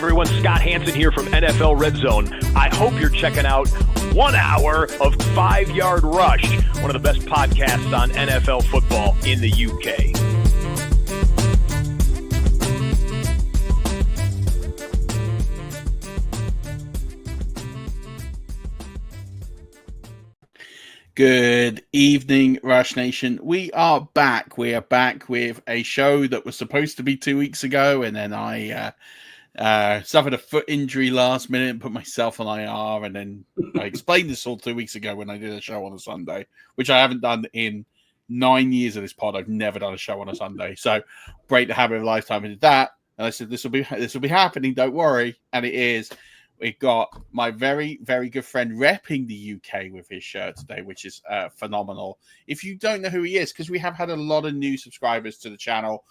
everyone, Scott Hanson here from NFL Red Zone. I hope you're checking out 1 hour of 5 Yard Rush, one of the best podcasts on NFL football in the UK. Good evening, Rush Nation. We are back. We are back with a show that was supposed to be 2 weeks ago, and then I suffered a foot injury last minute and put myself on IR, and then I explained this all 2 weeks ago when I did a show on a Sunday, which I haven't done in 9 years of this pod. I've never done a show on a Sunday, so great to have it a lifetime. I did that, and I said this will be happening. Don't worry, and it is. We got my very, very good friend repping the UK with his shirt today, which is phenomenal. If you don't know who he is, because we have had a lot of new subscribers to the channel,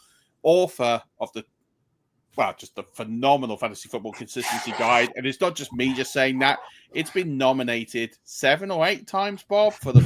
author of just the phenomenal fantasy football consistency guide. And it's not just me just saying that. It's been nominated 7 or 8 times, Bob, for the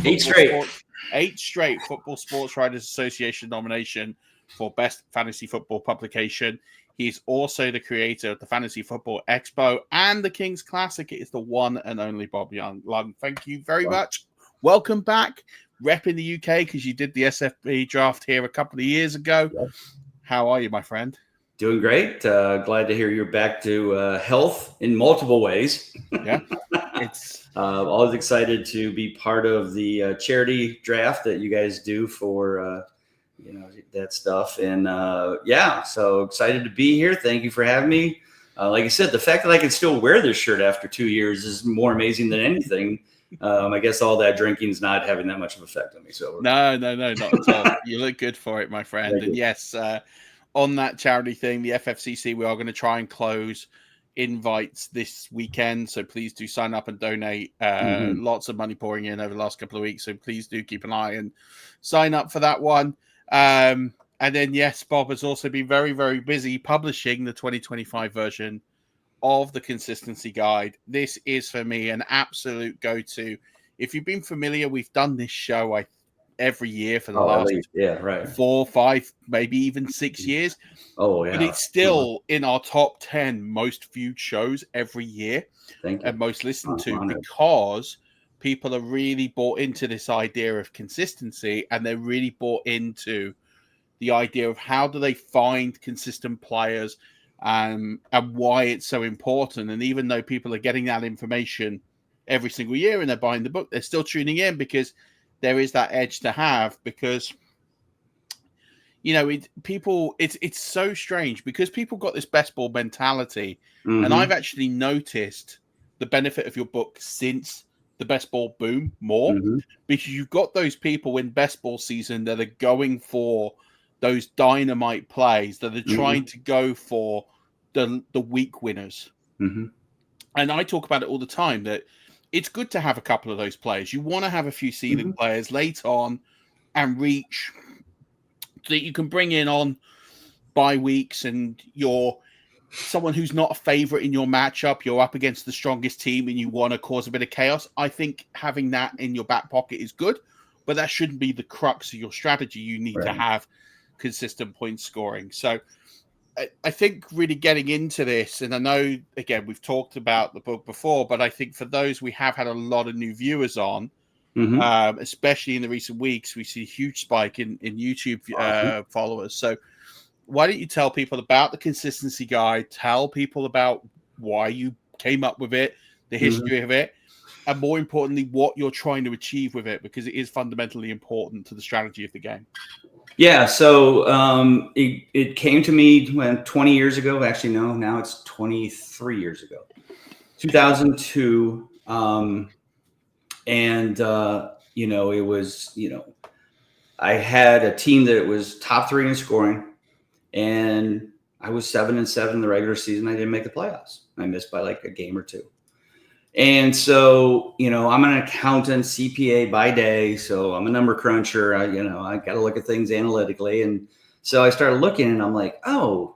8 straight Football Sports Writers Association nomination for Best Fantasy Football Publication. He's also the creator of the Fantasy Football Expo and the King's Classic. It is the one and only Bob Young. Thank you very much. Welcome back, repping the UK, because you did the SFB draft here a couple of years ago. Yes. How are you, my friend? Doing great. Glad to hear you're back to health in multiple ways. Yeah, it's always excited to be part of the charity draft that you guys do for that stuff. And so excited to be here. Thank you for having me. Like I said, the fact that I can still wear this shirt after 2 years is more amazing than anything. I guess all that drinking is not having that much of an effect on me. So no, not at all. You look good for it, my friend. And yes, on that charity thing, the FFCC, we are going to try and close invites this weekend. So please do sign up and donate. Lots of money pouring in over the last couple of weeks. So please do keep an eye and sign up for that one. And then, yes, Bob has also been very, very busy publishing the 2025 version of the Consistency Guide. This is, for me, an absolute go-to. If you've been familiar, we've done this show every year for the last 4, 5, maybe even 6 years. Oh, yeah. But it's still in our top 10 most viewed shows every year and most listened to because people are really bought into this idea of consistency, and they're really bought into the idea of how do they find consistent players and why it's so important. And even though people are getting that information every single year and they're buying the book, they're still tuning in because there is that edge to have. Because, it's so strange because people got this best ball mentality. And I've actually noticed the benefit of your book since the best ball boom more, because you've got those people in best ball season that are going for those dynamite plays, that are trying to go for the weak winners. And I talk about it all the time that it's good to have a couple of those players. You want to have a few ceiling players late on and reach so that you can bring in on bye weeks, and you're someone who's not a favorite in your matchup, you're up against the strongest team and you want to cause a bit of chaos. I think having that in your back pocket is good, but that shouldn't be the crux of your strategy. You need to have consistent point scoring. So I think really getting into this, and I know, again, we've talked about the book before, but I think for those, we have had a lot of new viewers on, especially in the recent weeks. We see a huge spike in YouTube followers. So why don't you tell people about the Consistency Guide, tell people about why you came up with it, the history of it, and more importantly, what you're trying to achieve with it, because it is fundamentally important to the strategy of the game. Yeah, so it came to me 20 years ago. Actually, no, now it's 23 years ago, 2002. It was, I had a team that was top 3 in scoring, and I was 7-7 in the regular season. I didn't make the playoffs. I missed by like a game or 2. And so, I'm an accountant, CPA by day. So I'm a number cruncher. I got to look at things analytically. And so I started looking, and I'm like, oh,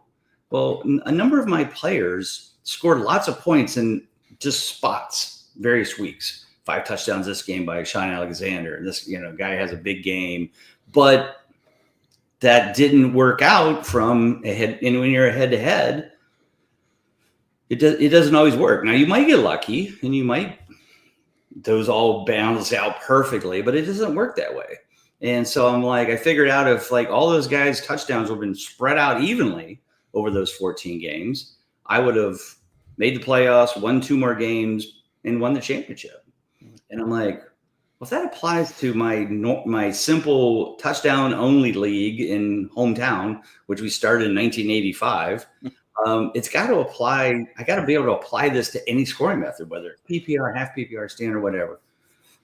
well, a number of my players scored lots of points in just spots, various weeks. 5 touchdowns this game by Shaun Alexander. And this, guy has a big game, but that didn't work out from when you're a head to head. it doesn't always work. Now, you might get lucky and those all balance out perfectly, but it doesn't work that way. And so I'm like, I figured out if like all those guys' touchdowns would have been spread out evenly over those 14 games, I would have made the playoffs, won 2 more games, and won the championship. And I'm like, well, if that applies to my simple touchdown only league in hometown, which we started in 1985, it's got to apply. I got to be able to apply this to any scoring method, whether it's PPR, half PPR, standard, whatever.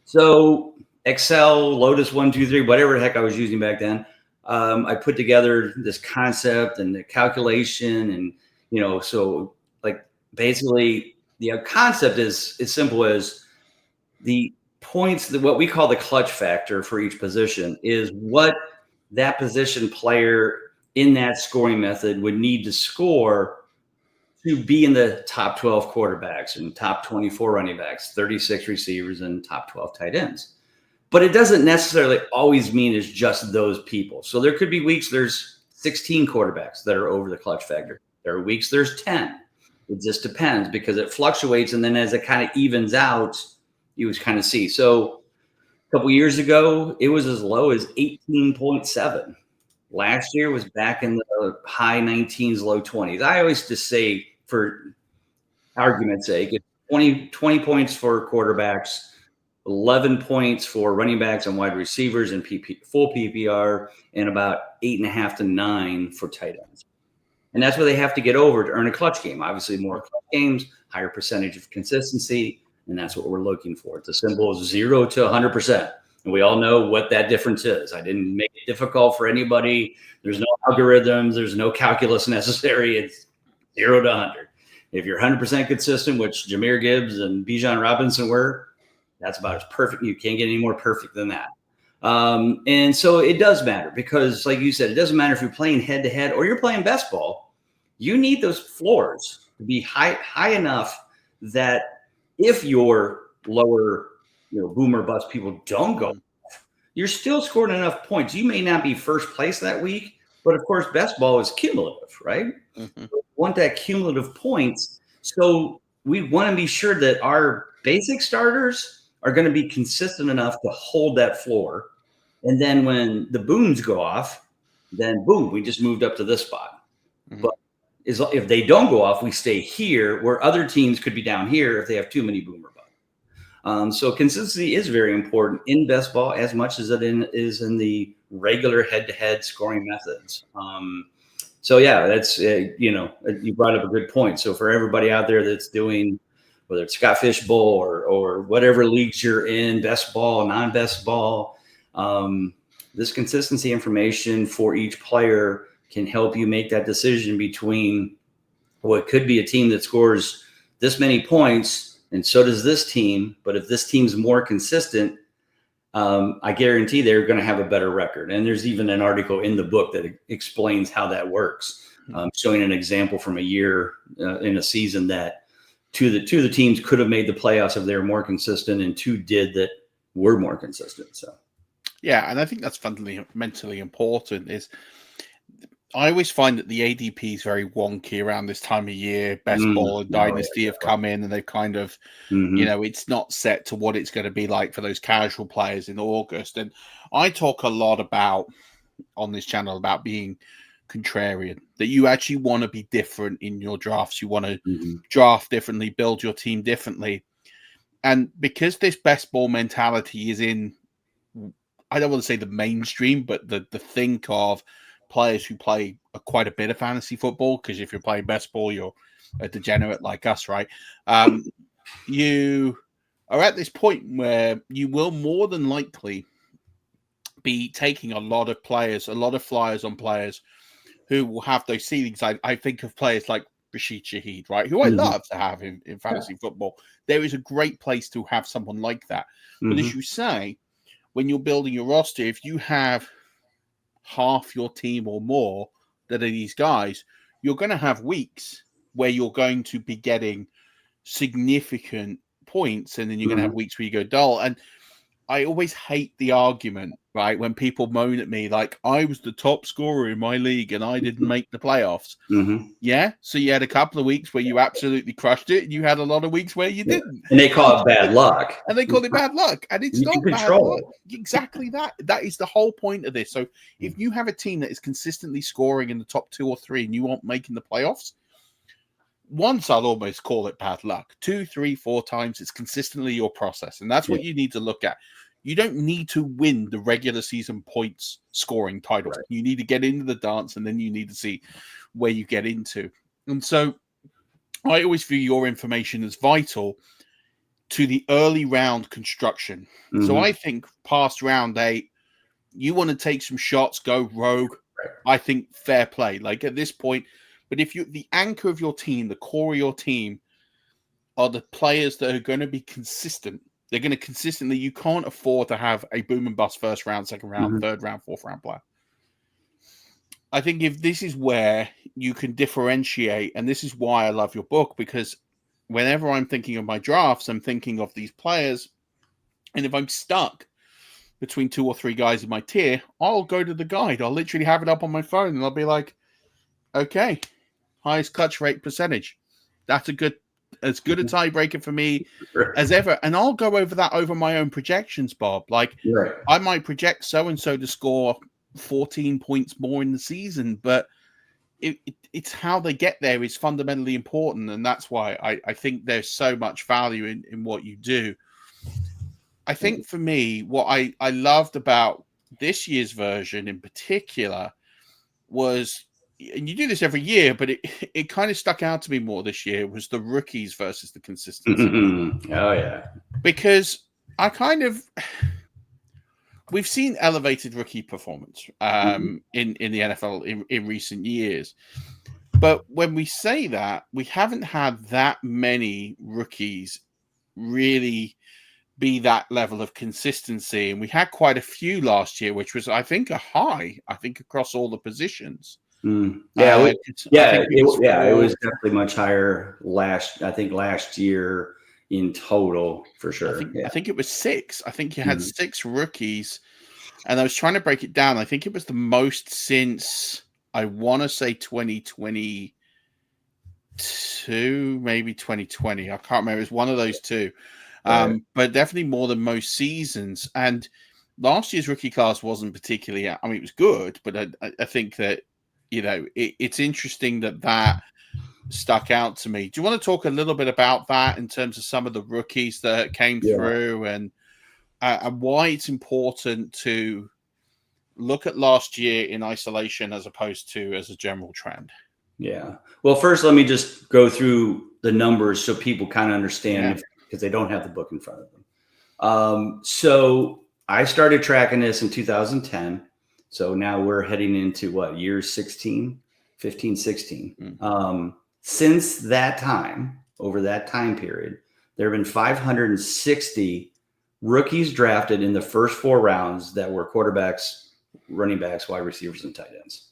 So Excel, Lotus 1, 2, 3, whatever the heck I was using back then. I put together this concept and the calculation, and so like basically the concept is as simple as the points, what we call the clutch factor for each position is what that position player in that scoring method would need to score to be in the top 12 quarterbacks and top 24 running backs, 36 receivers, and top 12 tight ends. But it doesn't necessarily always mean it's just those people. So there could be weeks there's 16 quarterbacks that are over the clutch factor. There are weeks there's 10. It just depends because it fluctuates. And then as it kind of evens out, you kind of see. So a couple years ago, it was as low as 18.7. Last year was back in the high 19s, low 20s. I always just say, for argument's sake, it's 20 points for quarterbacks, 11 points for running backs and wide receivers and full PPR, and about 8.5 to 9 for tight ends. And that's what they have to get over to earn a clutch game. Obviously, more clutch games, higher percentage of consistency, and that's what we're looking for. It's a simple 0 to 100%. And we all know what that difference is. I didn't make it difficult for anybody. There's no algorithms. There's no calculus necessary. It's 0 to 100. If you're 100% consistent, which Jahmyr Gibbs and Bijan Robinson were, that's about as perfect. You can't get any more perfect than that. And so it does matter because, like you said, it doesn't matter if you're playing head-to-head or you're playing best ball. You need those floors to be high enough that if your lower, boomer bust people don't go, you're still scoring enough points. You may not be first place that week, but of course, best ball is cumulative, right? Mm-hmm. So we want that cumulative points. So we want to be sure that our basic starters are going to be consistent enough to hold that floor. And then when the booms go off, then boom, we just moved up to this spot. Mm-hmm. But if they don't go off, we stay here where other teams could be down here if they have too many boomer busts. So consistency is very important in best ball as much as it is in the regular head-to-head scoring methods. So yeah, that's, you brought up a good point. So for everybody out there that's doing, whether it's Scott Fish Bowl or whatever leagues you're in, best ball, non-best ball, this consistency information for each player can help you make that decision between what could be a team that scores this many points and so does this team. But if this team's more consistent, I guarantee they're going to have a better record. And there's even an article in the book that explains how that works, showing an example from a year in a season that two of the teams could have made the playoffs if they were more consistent, and 2 did that were more consistent. So, yeah, and I think that's fundamentally important. Is I always find that the ADP is very wonky around this time of year. Best Ball and Dynasty have come in and they've kind of, it's not set to what it's going to be like for those casual players in August. And I talk a lot about on this channel about being contrarian, that you actually want to be different in your drafts. You want to draft differently, build your team differently. And because this best ball mentality is in, I don't want to say the mainstream, but the think of players who play quite a bit of fantasy football, because if you're playing best ball, you're a degenerate like us, right? You are at this point where you will more than likely be taking a lot of flyers on players who will have those ceilings. I think of players like Rashid Shaheed, right? Who I love to have in fantasy football. There is a great place to have someone like that. But as you say, when you're building your roster, if you have half your team or more that are these guys, you're going to have weeks where you're going to be getting significant points, and then you're going to have weeks where you go dull. And I always hate the argument, right? When people moan at me like I was the top scorer in my league and I didn't make the playoffs. Mm-hmm. Yeah. So you had a couple of weeks where you absolutely crushed it, and you had a lot of weeks where you didn't. And they call it bad luck. And they call it bad luck. And it's not bad luck. Exactly that. That is the whole point of this. So if you have a team that is consistently scoring in the top 2 or 3 and you aren't making the playoffs, once I'll almost call it bad luck. 2, 3, 4 times, it's consistently your process. And that's what you need to look at. You don't need to win the regular season points scoring title. Right. You need to get into the dance, and then you need to see where you get into. And so I always view your information as vital to the early round construction. Mm-hmm. So I think past round 8, you want to take some shots, go rogue. Right. I think fair play. Like at this point, but if you the anchor of your team, the core of your team are the players that are going to be consistent. They're going to consistently, you can't afford to have a boom and bust first round, second round, third round, fourth round player. I think if this is where you can differentiate, and this is why I love your book, because whenever I'm thinking of my drafts, I'm thinking of these players. And if I'm stuck between 2 or 3 guys in my tier, I'll go to the guide. I'll literally have it up on my phone and I'll be like, okay, highest clutch rate percentage. That's as good a tiebreaker for me as ever. And I'll go over that over my own projections, Bob. Like I might project so-and-so to score 14 points more in the season, but it's how they get there is fundamentally important. And that's why I think there's so much value in what you do. I think for me, what I loved about this year's version in particular was, and you do this every year, but it kind of stuck out to me more this year, was the rookies versus the consistency. Mm-hmm. Oh, yeah. Because we've seen elevated rookie performance in the NFL in recent years. But when we say that, we haven't had that many rookies really be that level of consistency. And we had quite a few last year, which was, I think, a high, across all the positions. Yeah, it was definitely much higher last year in total for sure. I think it was 6. I think you had 6 rookies, and I was trying to break it down. I think it was the most since, I want to say 2022, maybe 2020. I can't remember. It was one of those two, but definitely more than most seasons. And last year's rookie class wasn't particularly. I mean, it was good, but I think that. It's interesting that stuck out to me. Do you want to talk a little bit about that in terms of some of the rookies that came through and why it's important to look at last year in isolation as opposed to as a general trend? Yeah. Well, first, let me just go through the numbers so people kind of understand because they don't have the book in front of them. So I started tracking this in 2010. So now we're heading into year 15, 16. Since that time, over that time period, there have been 560 rookies drafted in the first 4 rounds that were quarterbacks, running backs, wide receivers, and tight ends.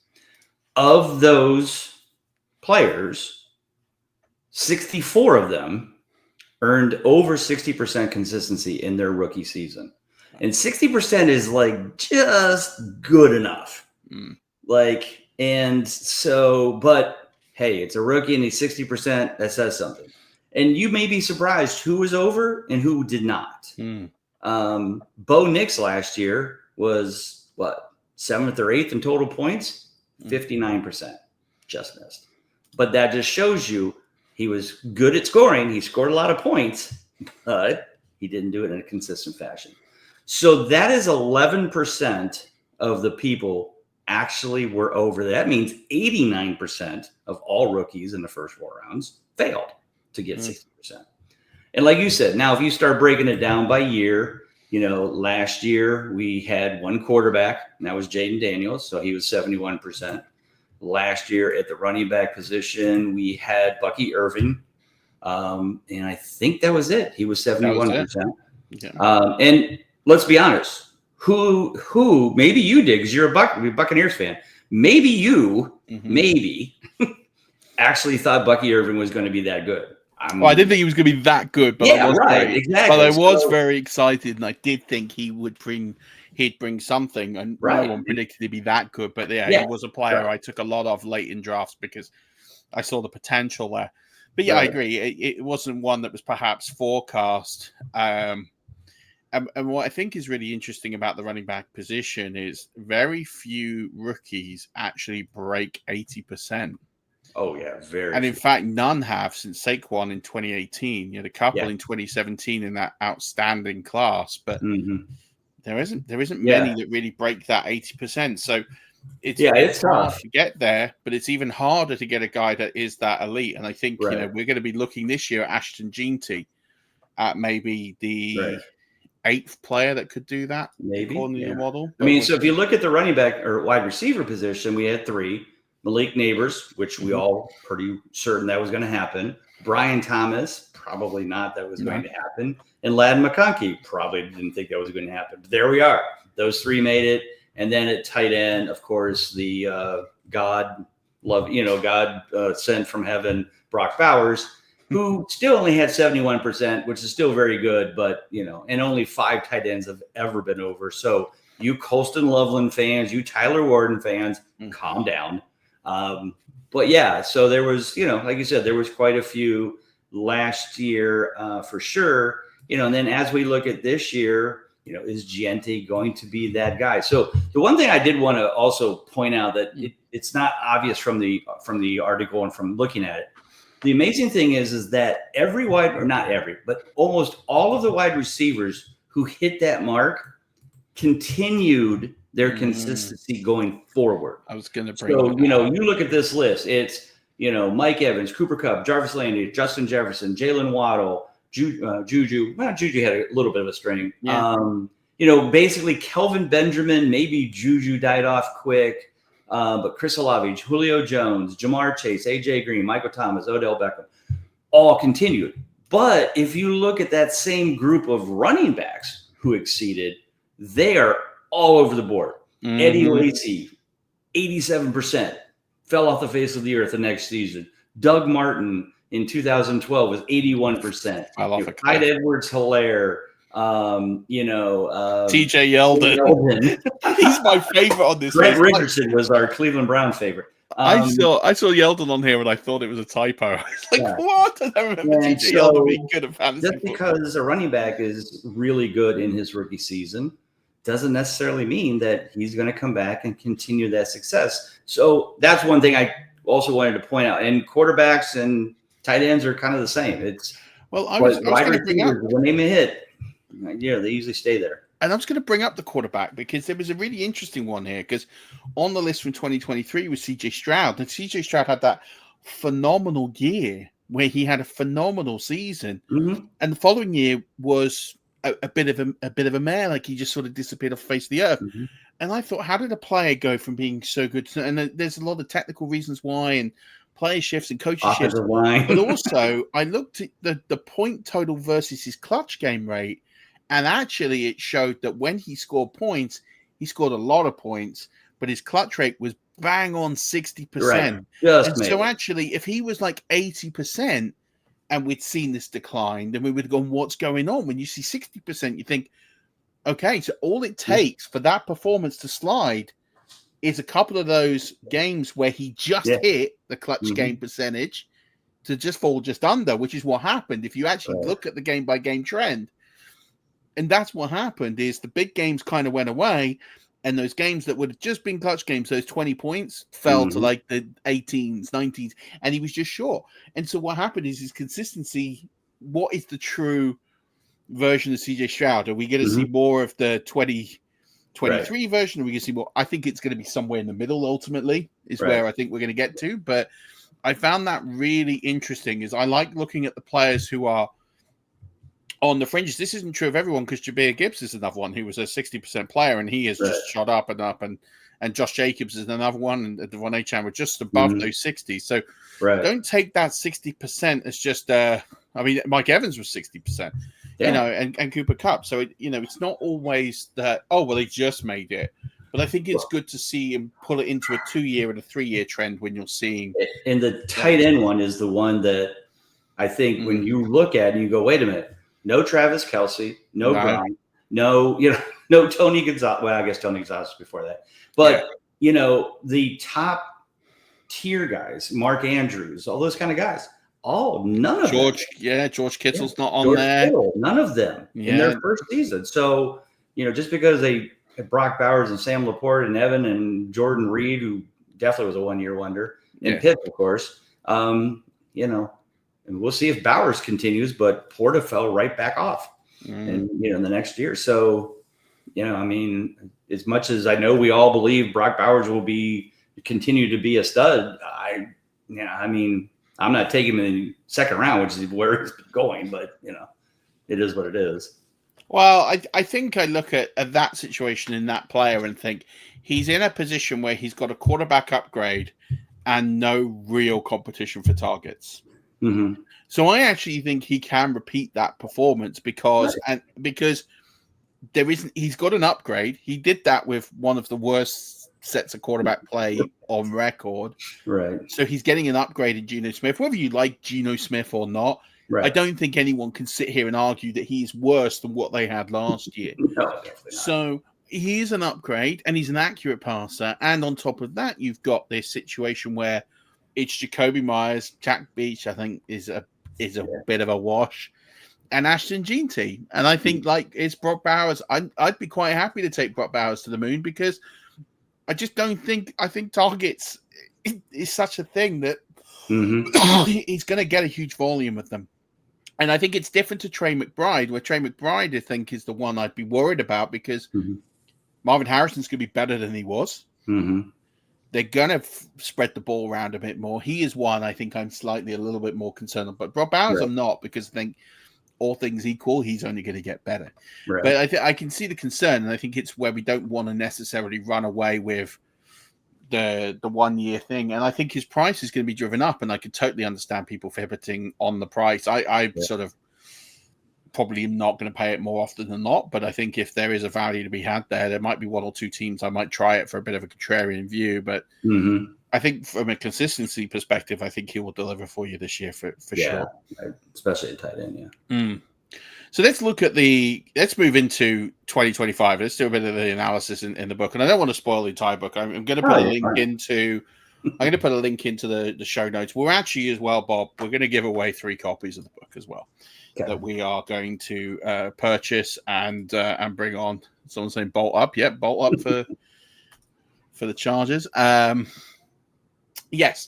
Of those players, 64 of them earned over 60% consistency in their rookie season. And 60% is like just good enough. But hey, it's a rookie and he's 60%. That says something. And you may be surprised who was over and who did not. Bo Nix last year was 7th or 8th in total points, 59%, just missed. But that just shows you he was good at scoring. He scored a lot of points, but he didn't do it in a consistent fashion. So that is 11% of the people actually were over. That means 89% of all rookies in the first 4 rounds failed to get 60%. And like you said, now if you start breaking it down by year, last year we had 1 quarterback, and that was Jaden Daniels. So he was 71%. Last year at the running back position, we had Bucky Irving. And I think that was it. He was 71%. And let's be honest, who maybe you did because you're a Buccaneers fan. Maybe you actually thought Bucky Irving was going to be that good. I didn't think he was going to be that good, but yeah, right, exactly. But I was very excited, and I did think he'd bring something, and right. No one predicted he'd be that good. But yeah, he was a player I took a lot of late in drafts because I saw the potential there. But yeah, I agree. It wasn't one that was perhaps forecast. And what I think is really interesting about the running back position is very few rookies actually break 80%. Oh, yeah, very. And in fact, none have since Saquon in 2018. You had a couple in 2017 in that outstanding class, but there isn't many that really break that 80%. So it's hard tough to get there, but it's even harder to get a guy that is that elite. And I think we're going to be looking this year at Ashton Jeanty at maybe the 8th player that could do that, maybe according to your model. I mean, so if you look at the running back or wide receiver position, we had 3. Malik Neighbors, which we all pretty certain that was going to happen. Brian Thomas, probably not that was going to happen. And Ladd McConkey, probably didn't think that was going to happen. But there we are. Those 3 made it. And then at tight end, of course, the God sent from heaven, Brock Bowers, who still only had 71%, which is still very good. But, and only 5 tight ends have ever been over. So you Colston Loveland fans, you Tyler Warden fans, calm down. But yeah, so there was, like you said, there was quite a few last year for sure, and then as we look at this year, is Jeanty going to be that guy? So the one thing I did want to also point out that it's not obvious from the article and from looking at it. The amazing thing is that but almost all of the wide receivers who hit that mark continued their consistency going forward. I was going to bring you look at this list. It's, Mike Evans, Cooper Kupp, Jarvis Landry, Justin Jefferson, Jalen Waddle, Juju. Well, Juju had a little bit of a string. Yeah. Basically Kelvin Benjamin, maybe Juju died off quick. But Chris Olave, Julio Jones, Jamar Chase, AJ Green, Michael Thomas, Odell Beckham, all continued. But if you look at that same group of running backs who exceeded, they are all over the board. Eddie Lacy, 87%, fell off the face of the earth the next season. Doug Martin in 2012 was 81%. Clyde Edwards-Helaire, TJ Yeldon. He's my favorite on this list. Greg Richardson was our Cleveland Brown favorite. I saw Yeldon on here and I thought it was a typo. I was like, what? I don't remember TJ Yeldon being good at fantasy just because a running back is really good in his rookie season doesn't necessarily mean that he's going to come back and continue that success. So that's one thing I also wanted to point out. And quarterbacks and tight ends are kind of the same. I was going to bring up when they hit, they usually stay there. And I was going to bring up the quarterback because there was a really interesting one here because on the list from 2023 was CJ Stroud. And CJ Stroud had that phenomenal year where he had a phenomenal season. And the following year was a bit of a mare, like he just sort of disappeared off the face of the earth. And I thought, how did a player go from being so good to, and there's a lot of technical reasons why, and player shifts and coaching shifts. But also, I looked at the point total versus his clutch game rate, and actually it showed that when he scored points, he scored a lot of points, but his clutch rate was bang on 60%. Right. So actually, if he was like 80%, and we'd seen this decline, then we would have gone, what's going on? When you see 60%, you think, okay, so all it takes for that performance to slide is a couple of those games where he just hit the clutch game percentage to just fall just under, which is what happened. If you actually look at the game-by-game trend, and that's what happened, is the big games kind of went away, and those games that would have just been clutch games, those 20 points, fell to like the 18s, 19s, and he was just short. And so what happened is his consistency. What is the true version of CJ Stroud? Are we going to see more of the 2023 version? Are we going to see more? I think it's going to be somewhere in the middle, ultimately, is where I think we're going to get to. But I found that really interesting, is I like looking at the players who are on the fringes. This isn't true of everyone, because Jahmyr Gibbs is another one who was a 60% player, and he has just shot up and up. And Josh Jacobs is another one, and Devon Achane were just above those 60s. So don't take that 60% as just Mike Evans was 60%, and Cooper Kupp. So it's not always that, he just made it. But I think it's good to see him pull it into a 2-year and a 3-year trend when you're seeing. And the tight end one is the one that I think when you look at it, you go, wait a minute, no Travis Kelce, no Gronk, no, no Tony Gonzalez. Well, I guess Tony Gonzalez before that. But, the top tier guys, Mark Andrews, all those kind of guys, none of them. George Kittle's not on there. Kittle, none of them in their first season. So, just because they had Brock Bowers and Sam Laporte and Evan and Jordan Reed, who definitely was a one-year wonder, and Pitt, of course, and we'll see if Bowers continues, but Porta fell right back off and, in the next year. So, as much as I know we all believe Brock Bowers will continue to be a stud, I'm not taking him in the second round, which is where it's going, but it is what it is. Well, I think I look at that situation in that player and think he's in a position where he's got a quarterback upgrade and no real competition for targets. Mm-hmm. So I actually think he can repeat that performance because he's got an upgrade. He did that with one of the worst sets of quarterback play on record. Right. So he's getting an upgrade in Geno Smith. Whether you like Geno Smith or not, I don't think anyone can sit here and argue that he's worse than what they had last year. No, definitely not. So he's an upgrade and he's an accurate passer. And on top of that, you've got this situation where it's Jacoby Myers, Jack Beach, I think, is a bit of a wash, and Ashton Jeanty. And I think it's Brock Bowers. I'd be quite happy to take Brock Bowers to the moon because I just don't think targets is such a thing that he's going to get a huge volume of them. And I think it's different to Trey McBride, where Trey McBride, I think, is the one I'd be worried about because Marvin Harrison's going to be better than he was. Mm-hmm. They're going to spread the ball around a bit more. He is one I think I'm slightly a little bit more concerned about. But Brock Bowers, I'm not, because I think all things equal, he's only going to get better. Right. But I can see the concern, and I think it's where we don't want to necessarily run away with the 1 year thing. And I think his price is going to be driven up, and I can totally understand people pivoting on the price. I sort of probably am not going to pay it more often than not, but I think if there is a value to be had there might be one or two teams I might try it for a bit of a contrarian view. But I think from a consistency perspective, I think he will deliver for you this year for sure. Especially at tight end, So let's move into 2025. Let's do a bit of the analysis in the book. And I don't want to spoil the entire book. I'm going to put a link into the show notes. We're actually as well, Bob, we're going to give away 3 copies of the book as well. Okay. That we are going to purchase and bring on. Someone's saying bolt up. Yep, bolt up for the Chargers. Yes.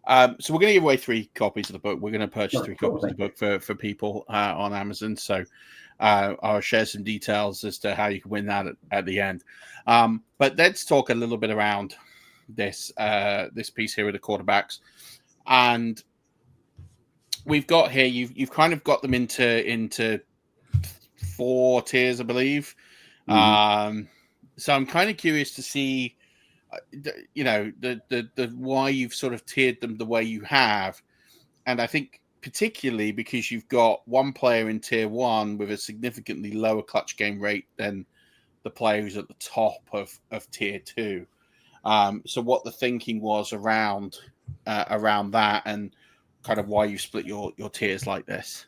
So we're going to give away 3 copies of the book. We're going to purchase 3 copies of the book for people on Amazon. So I'll share some details as to how you can win that at the end. But let's talk a little bit around this piece here with the quarterbacks. And we've got here, you've kind of got them into 4 tiers, I believe. So I'm kind of curious to see, the why you've sort of tiered them the way you have. And I think particularly because you've got one player in tier 1 with a significantly lower clutch game rate than the player who's at the top of tier 2. So what the thinking was around that, and kind of why you split your tiers like this.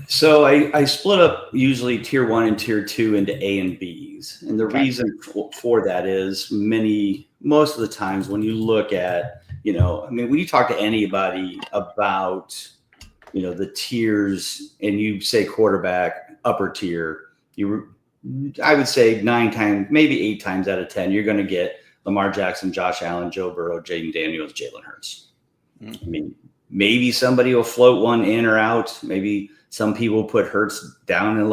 So I split up usually tier 1 and tier 2 into A and Bs. And the reason for that is most of the times when you look at, when you talk to anybody about, the tiers and you say quarterback, upper tier, I would say 9 times, maybe 8 times out of 10, you're going to get Lamar Jackson, Josh Allen, Joe Burrow, Jaden Daniels, Jalen Hurts. Maybe somebody will float one in or out. Maybe some people put Hurts down in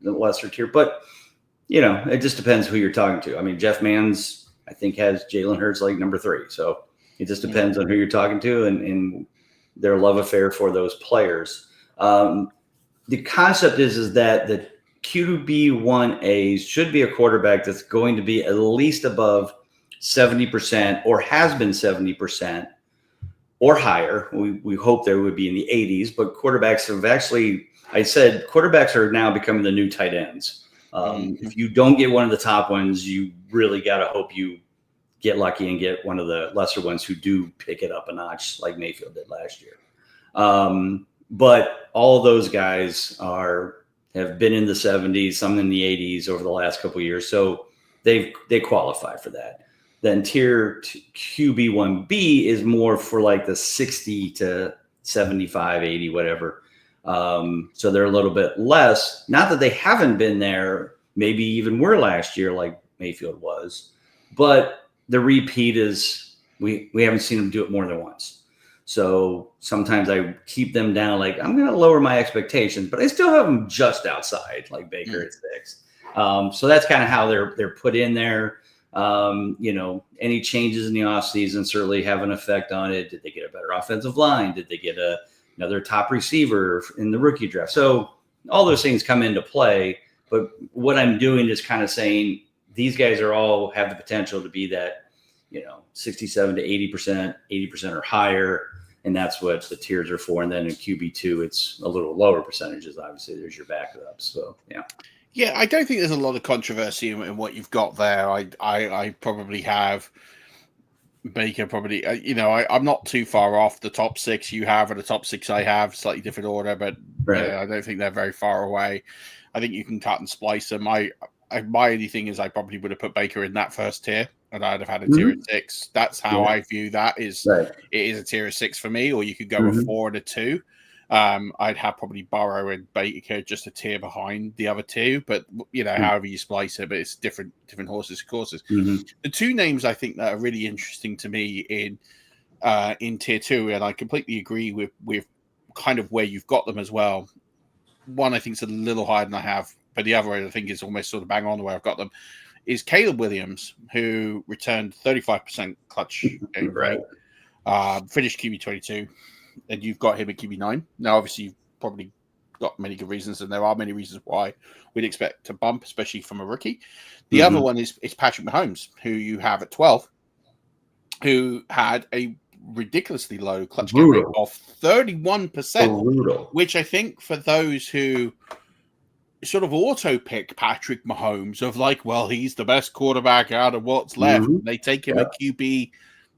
the lesser tier, but it just depends who you're talking to. Jeff Manns, I think, has Jalen Hurts like number 3. So it just depends on who you're talking to and their love affair for those players. The concept is that the QB1A should be a quarterback that's going to be at least above 70% or has been 70%. Or higher. We hope there would be in the 80s, but quarterbacks are now becoming the new tight ends. If you don't get one of the top ones, you really got to hope you get lucky and get one of the lesser ones who do pick it up a notch like Mayfield did last year. But all those guys have been in the 70s, some in the 80s over the last couple of years. So they qualify for that. Then tier QB1B is more for like the 60 to 75, 80, whatever. So they're a little bit less. Not that they haven't been there, maybe even were last year, like Mayfield was. But the repeat is we haven't seen them do it more than once. So sometimes I keep them down, like I'm going to lower my expectations, but I still have them just outside, like Baker at 6. So that's kind of how they're put in there. Any changes in the offseason certainly have an effect on it. Did they get a better offensive line? Did they get another top receiver in the rookie draft? So all those things come into play. But what I'm doing is kind of saying these guys have the potential to be that, 67 to 80% or higher. And that's what the tiers are for. And then in QB2, it's a little lower percentages. Obviously, there's your backups. So, yeah. Yeah, I don't think there's a lot of controversy in what you've got there. I probably have Baker probably, I'm not too far off the top 6 you have or the top 6 I have, slightly different order, but right. I don't think they're very far away. I think you can cut and splice them. My only thing is I probably would have put Baker in that first tier and I'd have had a tier of 6. That's how I view that is It is a tier of 6 for me, or you could go a 4 and a 2. I'd have probably Burrow and Baker just a tier behind the other two, but however you splice it, but it's different horses and courses. The two names I think that are really interesting to me in tier 2, and I completely agree with kind of where you've got them as well. One I think is a little higher than I have, but the other I think is almost sort of bang on where I've got them, is Caleb Williams, who returned 35% clutch game rate, finished QB 22. And you've got him at QB9. Now, obviously, you've probably got many good reasons, and there are many reasons why we'd expect to bump, especially from a rookie. The other one is Patrick Mahomes, who you have at 12, who had a ridiculously low clutch game rate of 31%, which I think for those who sort of auto-pick Patrick Mahomes of like, well, he's the best quarterback out of what's left. They take him at QB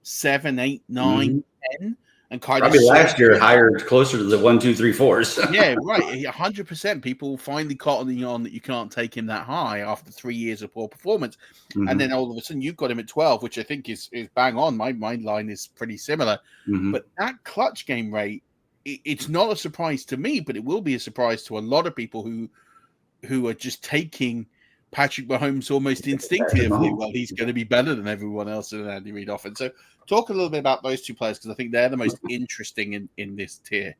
7, 8, 9, 10. And probably last year higher, closer to the 1, 2, 3, 4s. Yeah, right. 100%. People finally cottoning on that you can't take him that high after 3 years of poor performance, and then all of a sudden you've got him at 12, which I think is bang on. My line is pretty similar, but that clutch game rate, it's not a surprise to me, but it will be a surprise to a lot of people who are just taking Patrick Mahomes almost instinctively. Well, he's going to be better than everyone else in an Andy Reid offense. So talk a little bit about those two players, because I think they're the most interesting in this tier.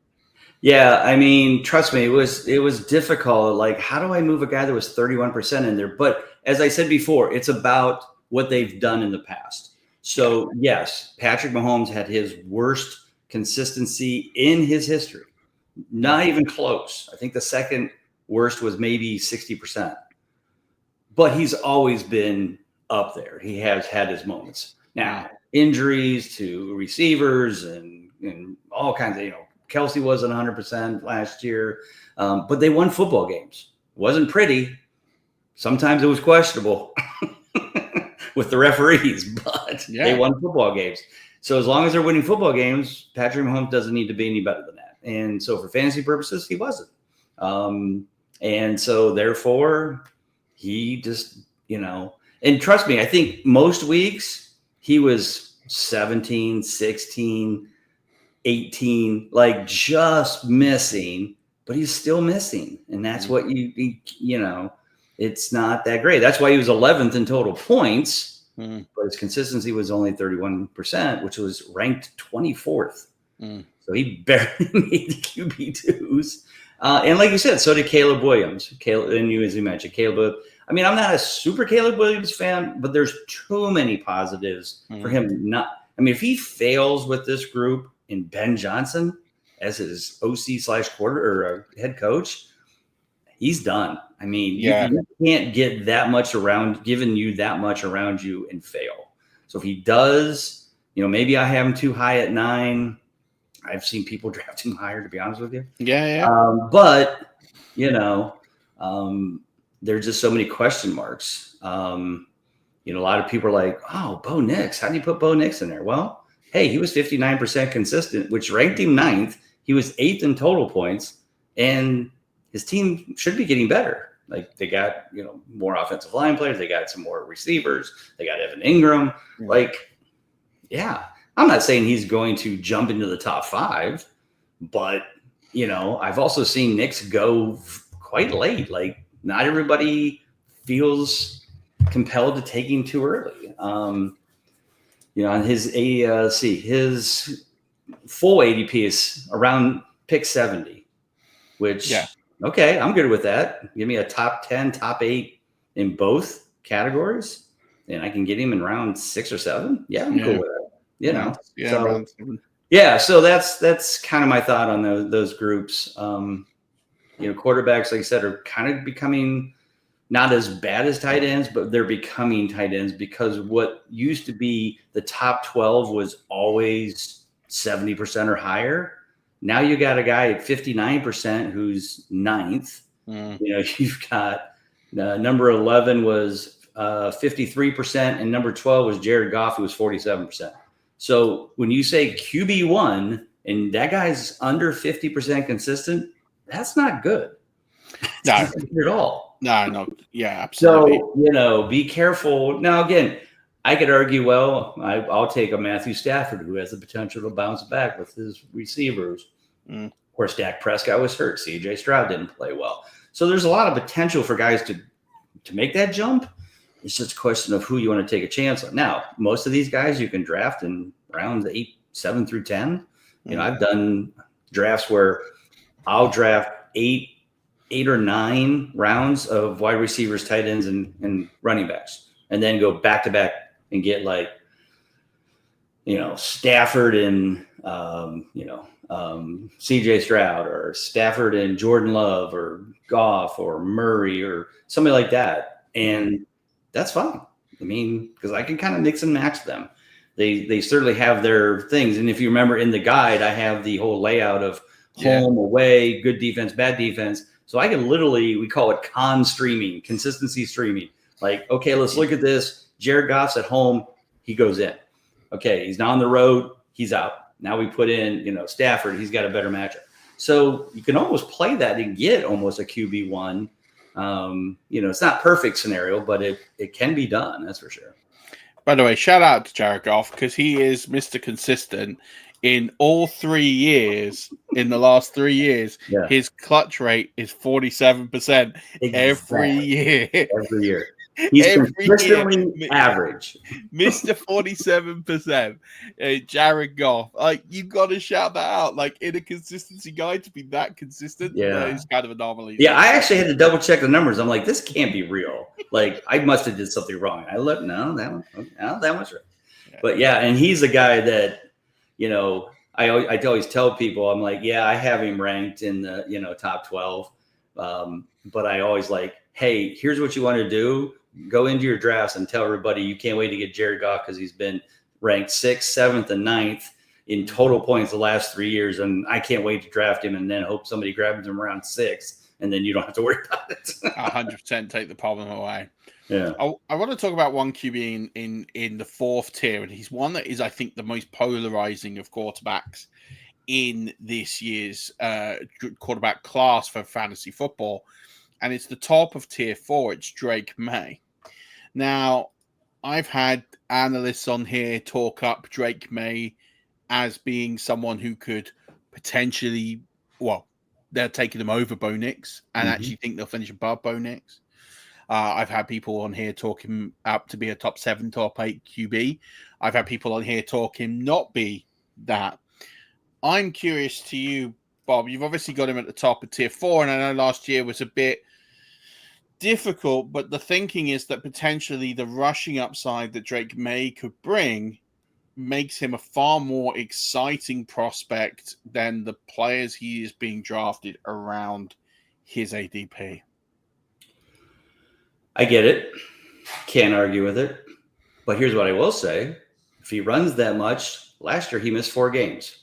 Yeah, I mean, trust me, it was difficult. Like, how do I move a guy that was 31% in there? But as I said before, it's about what they've done in the past. So yes, Patrick Mahomes had his worst consistency in his history. Not even close. I think the second worst was maybe 60%. But he's always been up there. He has had his moments. Now, injuries to receivers and all kinds of, Kelsey wasn't 100% last year, but they won football games. Wasn't pretty. Sometimes it was questionable with the referees, but they won football games. So as long as they're winning football games, Patrick Mahomes doesn't need to be any better than that. And so for fantasy purposes, he wasn't. And so therefore, he just, and trust me, I think most weeks he was 17, 16, 18, like just missing, but he's still missing. And that's what it's not that great. That's why he was 11th in total points, but his consistency was only 31%, which was ranked 24th. So he barely made the QB2s. And like you said, so did Caleb Williams. And you, as you mentioned, Caleb. I mean, I'm not a super Caleb Williams fan, but there's too many positives for him not. I mean, if he fails with this group in Ben Johnson as his OC/quarter or head coach, he's done. I mean, you can't get that much giving you that much around you and fail. So if he does, maybe I have him too high at 9. I've seen people draft him higher, to be honest with you. But there's just so many question marks. A lot of people are like, oh, Bo Nix. How do you put Bo Nix in there? Well, hey, he was 59% consistent, which ranked him 9th. He was 8th in total points, and his team should be getting better. Like they got, more offensive line players. They got some more receivers. They got Evan Ingram. I'm not saying he's going to jump into the top 5, but, I've also seen Knicks go quite late. Like not everybody feels compelled to take him too early. On his his full ADP is around pick 70, which okay, I'm good with that. Give me a top 10, top 8 in both categories, and I can get him in round 6 or 7. Yeah, I'm cool with that. So that's kind of my thought on those groups. Quarterbacks, like I said, are kind of becoming not as bad as tight ends, but they're becoming tight ends because what used to be the top 12 was always 70% or higher. Now you got a guy at 59% who's 9th. You've got number 11 was 53%, and number 12 was Jared Goff, who was 47%. So when you say QB1 and that guy's under 50% consistent, that's not good. No, not good at all. No. Yeah, absolutely. So, be careful. Now, again, I could argue, I'll take a Matthew Stafford who has the potential to bounce back with his receivers. Of course, Dak Prescott was hurt. CJ Stroud didn't play well. So there's a lot of potential for guys to make that jump. It's just a question of who you want to take a chance on. Now, most of these guys you can draft in rounds 7 through 10. I've done drafts where I'll draft 8 or 9 rounds of wide receivers, tight ends, and running backs, and then go back to back and get Stafford and CJ Stroud, or Stafford and Jordan Love, or Goff, or Murray, or somebody like that. And that's fine. Because I can kind of mix and match them. They certainly have their things. And if you remember in the guide, I have the whole layout of home, away, good defense, bad defense. So I can literally, we call it consistency streaming. Like, okay, let's look at this. Jared Goff's at home. He goes in. Okay, he's not on the road. He's out. Now we put in, Stafford. He's got a better matchup. So you can almost play that and get almost a QB1. It's not perfect scenario, but it can be done. That's for sure. By the way, shout out to Jared Goff because he is Mr. Consistent. In all 3 years, in the last 3 years, his clutch rate is 47% every year. Every year. He's consistently average. Mr. 47%. Jared Goff. You've got to shout that out. In a consistency guide to be that consistent. Yeah. It's kind of an anomaly. Yeah, I actually had to double check the numbers. I'm like, this can't be real. I must have did something wrong. I looked, no, that one's right. Yeah. But and he's a guy that, I always tell people, I'm like, I have him ranked in the, top 12. But I always hey, here's what you want to do. Go into your drafts and tell everybody you can't wait to get Jared Goff because he's been ranked 6th, 7th, and 9th in total points the last 3 years. And I can't wait to draft him and then hope somebody grabs him around 6th. And then you don't have to worry about it. 100% take the problem away. Yeah. I want to talk about one QB in the 4th tier, and he's one that is, I think, the most polarizing of quarterbacks in this year's quarterback class for fantasy football, and it's the top of tier 4. It's Drake May. Now, I've had analysts on here talk up Drake May as being someone who could potentially, they're taking him over Bo Nix and actually think they'll finish above Bo Nix. I've had people on here talk him up to be a top 7, top 8 QB. I've had people on here talk him not be that. I'm curious to you, Bob. You've obviously got him at the top of tier 4, and I know last year was a bit difficult, but the thinking is that potentially the rushing upside that Drake May could bring makes him a far more exciting prospect than the players he is being drafted around his ADP. I get it. Can't argue with it. But here's what I will say. If he runs that much, last year he missed 4 games.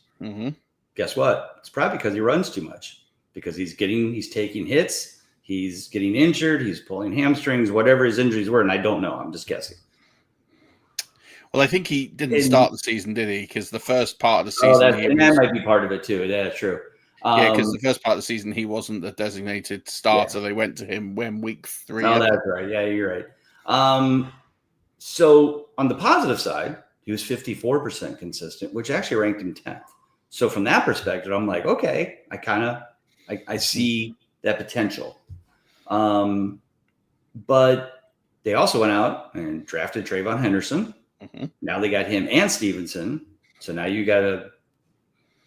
Guess what? It's probably because he runs too much. Because he's taking hits, he's getting injured, he's pulling hamstrings, whatever his injuries were, and I don't know. I'm just guessing. Well, I think he didn't start the season, did he? Because the first part of the season... that might be part of it, too. Yeah, true. Because the first part of the season, he wasn't the designated starter. Yeah. They went to him when week 3. Oh, that's right. Yeah, you're right. So on the positive side, he was 54% consistent, which actually ranked him 10th. So from that perspective, I'm like, okay, I see that potential. But they also went out and drafted Trayvon Henderson. Mm-hmm. Now they got him and Stevenson. So now you got a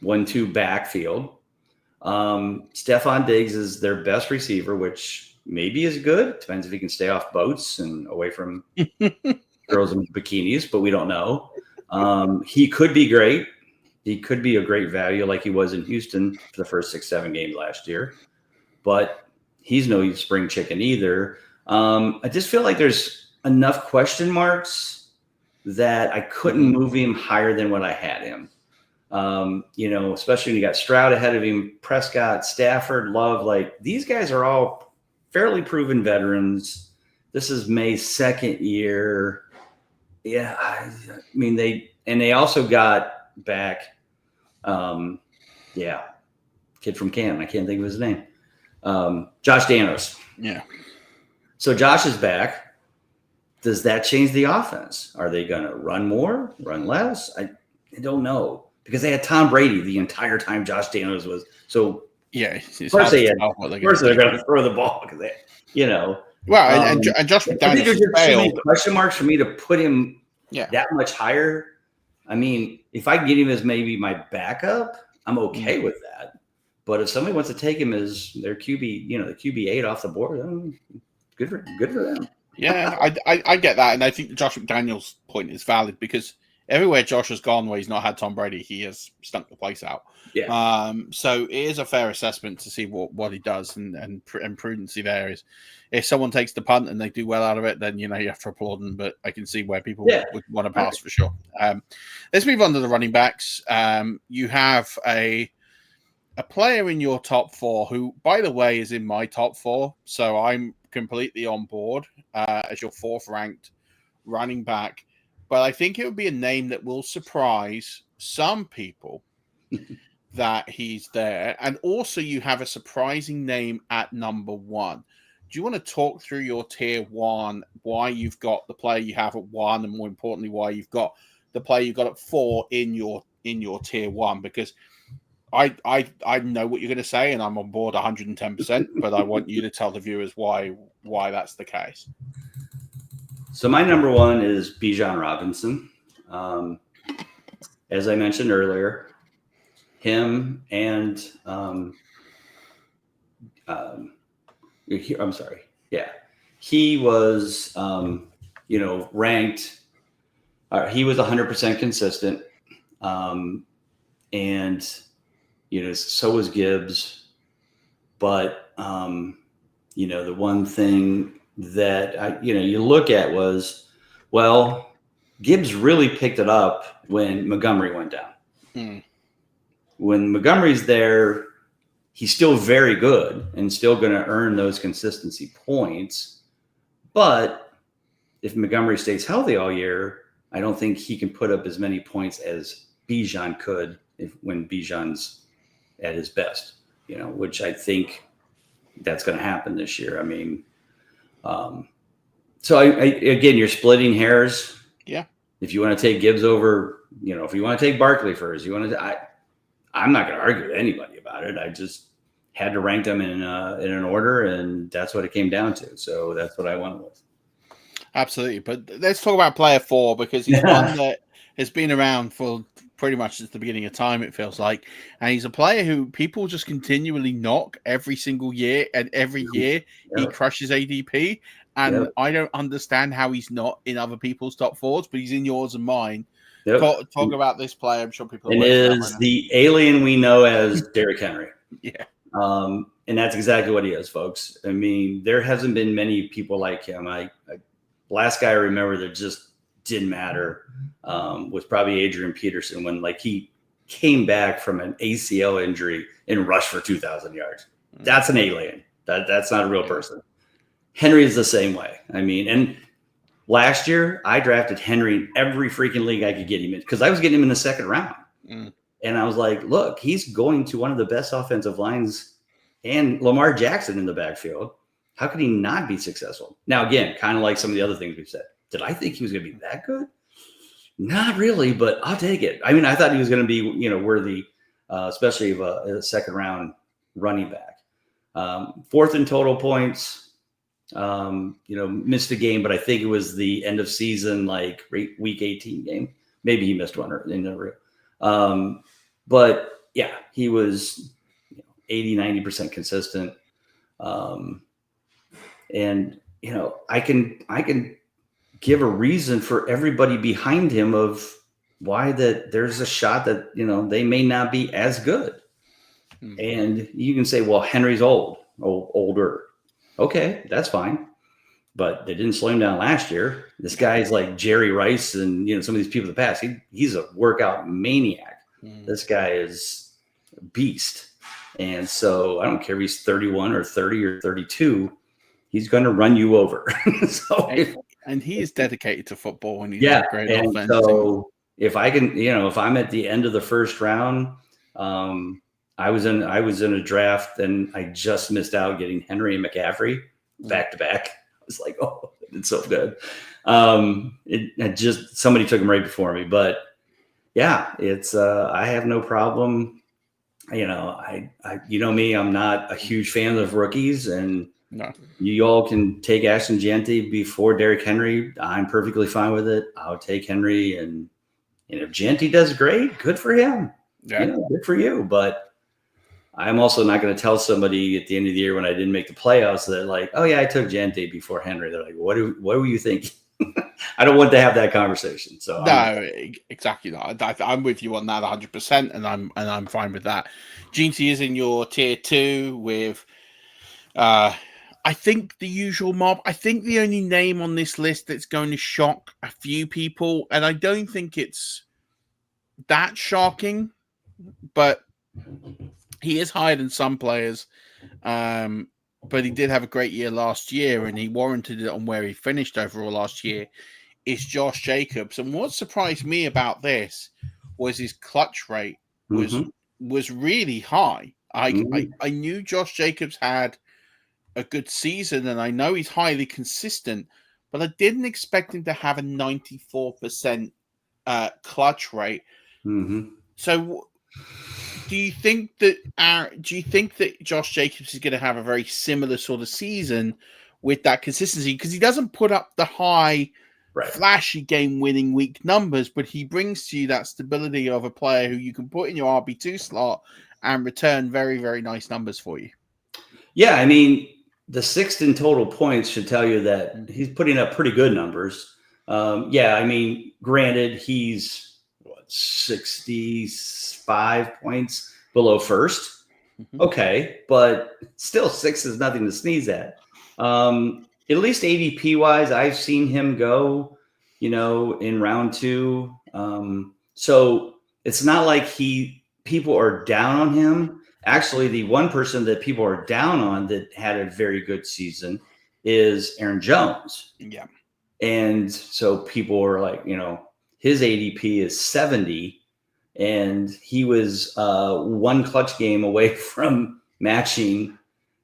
1-2 backfield. Stephon Diggs is their best receiver, which maybe is good. Depends if he can stay off boats and away from girls in bikinis, but we don't know. He could be great. He could be a great value like he was in Houston for the first 6-7 games last year. But he's no spring chicken either. I just feel like there's enough question marks that I couldn't move him higher than what I had him. Especially when you got Stroud ahead of him, Prescott, Stafford, Love, like these guys are all fairly proven veterans. This is May's second year. Yeah. I mean, they also got back, kid from Canton. I can't think of his name. Josh Danos. Yeah. So Josh is back. Does that change the offense? Are they going to run more, run less? I don't know. Because they had Tom Brady the entire time Josh Danos was. So yeah, of course they're going to throw the ball because Well, and Josh McDaniels. I think there's just too many question marks for me to put him that much higher. I mean, if I get him as maybe my backup, I'm okay with that. But if somebody wants to take him as their QB, the QB 8 off the board, good for them. Yeah, I get that, and I think Josh McDaniels' point is valid because everywhere Josh has gone where he's not had Tom Brady, he has stunk the place out. Yeah. So it is a fair assessment to see what he does, and prudency there is. If someone takes the punt and they do well out of it, then you have to applaud them. But I can see where people would want to pass for sure. Let's move on to the running backs. You have a player in your top 4 who, by the way, is in my top 4. So I'm completely on board as your 4th ranked running back. But I think it would be a name that will surprise some people that he's there. And also you have a surprising name at number 1. Do you want to talk through your tier 1, why you've got the player you have at 1, and more importantly, why you've got the player you've got at 4 in your tier 1? Because I know what you're going to say, and I'm on board 110%, but I want you to tell the viewers why that's the case. So my number 1 is Bijan Robinson. As I mentioned earlier, him and he was ranked. He was 100% consistent, and so was Gibbs. But the one thing that you look at was, well, Gibbs really picked it up when Montgomery went down. When Montgomery's there, he's still very good and still going to earn those consistency points. But if Montgomery stays healthy all year, I don't think he can put up as many points as Bijan could when Bijan's at his best, which I think that's going to happen this year. I mean, so again, you're splitting hairs. Yeah. If you want to take Gibbs over, if you want to take Barkley first, I'm not going to argue with anybody about it. I just had to rank them in an order, and that's what it came down to. So that's what I went with. Absolutely. But let's talk about player 4, because he's one that has been around for pretty much since the beginning of time, it feels like. And he's a player who people just continually knock every single year, and every year he crushes ADP. And I don't understand how he's not in other people's top 4s, but he's in yours and mine. Yep. Talk about this player. I'm sure people. It is the alien we know as Derrick Henry. Yeah. And that's exactly what he is, folks. I mean, there hasn't been many people like him. Last guy I remember that just didn't matter was probably Adrian Peterson, when he came back from an ACL injury and rushed for 2,000 yards. That's an alien. That's not a real person. Henry is the same way. I mean, and last year I drafted Henry in every freaking league I could get him in, because I was getting him in the second round. And I was like, look, he's going to one of the best offensive lines and Lamar Jackson in the backfield. How could he not be successful? Now, again, kind of like some of the other things we've said. Did I think he was going to be that good? Not really, but I'll take it. I mean, I thought he was going to be, worthy, especially of a second round running back. Fourth in total points, missed a game, but I think it was the end of season, like week 18 game. Maybe he missed one in the real. But yeah, he was 80, 90% consistent. And I can give a reason for everybody behind him of why that there's a shot that, they may not be as good. Mm-hmm. And you can say, well, Henry's older. Okay, that's fine. But they didn't slow him down last year. This guy's like Jerry Rice and, some of these people in the past. He's a workout maniac. Mm-hmm. This guy is a beast. And so I don't care if he's 31 or 30 or 32. He's going to run you over. And he is dedicated to football, and he's a great and offense. So if I can, if I'm at the end of the first round, I was in a draft and I just missed out getting Henry and McCaffrey back to back. I was like, oh, it's so good. It just somebody took him right before me, but yeah, it's I have no problem. I me, I'm not a huge fan of rookies, and no. You all can take Ashton Jeanty before Derrick Henry. I'm perfectly fine with it. I'll take Henry, and if Jeanty does great, good for him. Yeah. Good for you. But I'm also not going to tell somebody at the end of the year when I didn't make the playoffs that like, oh yeah, I took Jeanty before Henry. They're like, what were you thinking? I don't want to have that conversation. So no, exactly that. I'm with you on that 100%, and I'm fine with that. Jeanty is in your tier 2 with. I think the usual mob. I think the only name on this list that's going to shock a few people, and I don't think it's that shocking, but he is higher than some players. But he did have a great year last year, and he warranted it on where he finished overall last year. Is Josh Jacobs, and what surprised me about this was his clutch rate was really high. I knew Josh Jacobs had a good season, and I know he's highly consistent, but I didn't expect him to have a 94% clutch rate. Mm-hmm. So, do you think that Josh Jacobs is going to have a very similar sort of season with that consistency? Because he doesn't put up the high, flashy game-winning week numbers, but he brings to you that stability of a player who you can put in your RB2 slot and return very, very nice numbers for you. Yeah, I mean, the 6th in total points should tell you that he's putting up pretty good numbers. I mean, granted, he's 65 points below first. Mm-hmm. Okay, but still 6 is nothing to sneeze at. At least ADP wise, I've seen him go, in round 2. So it's not like people are down on him. Actually, the one person that people are down on that had a very good season is Aaron Jones. Yeah. And so people are like, his ADP is 70, and he was one clutch game away from matching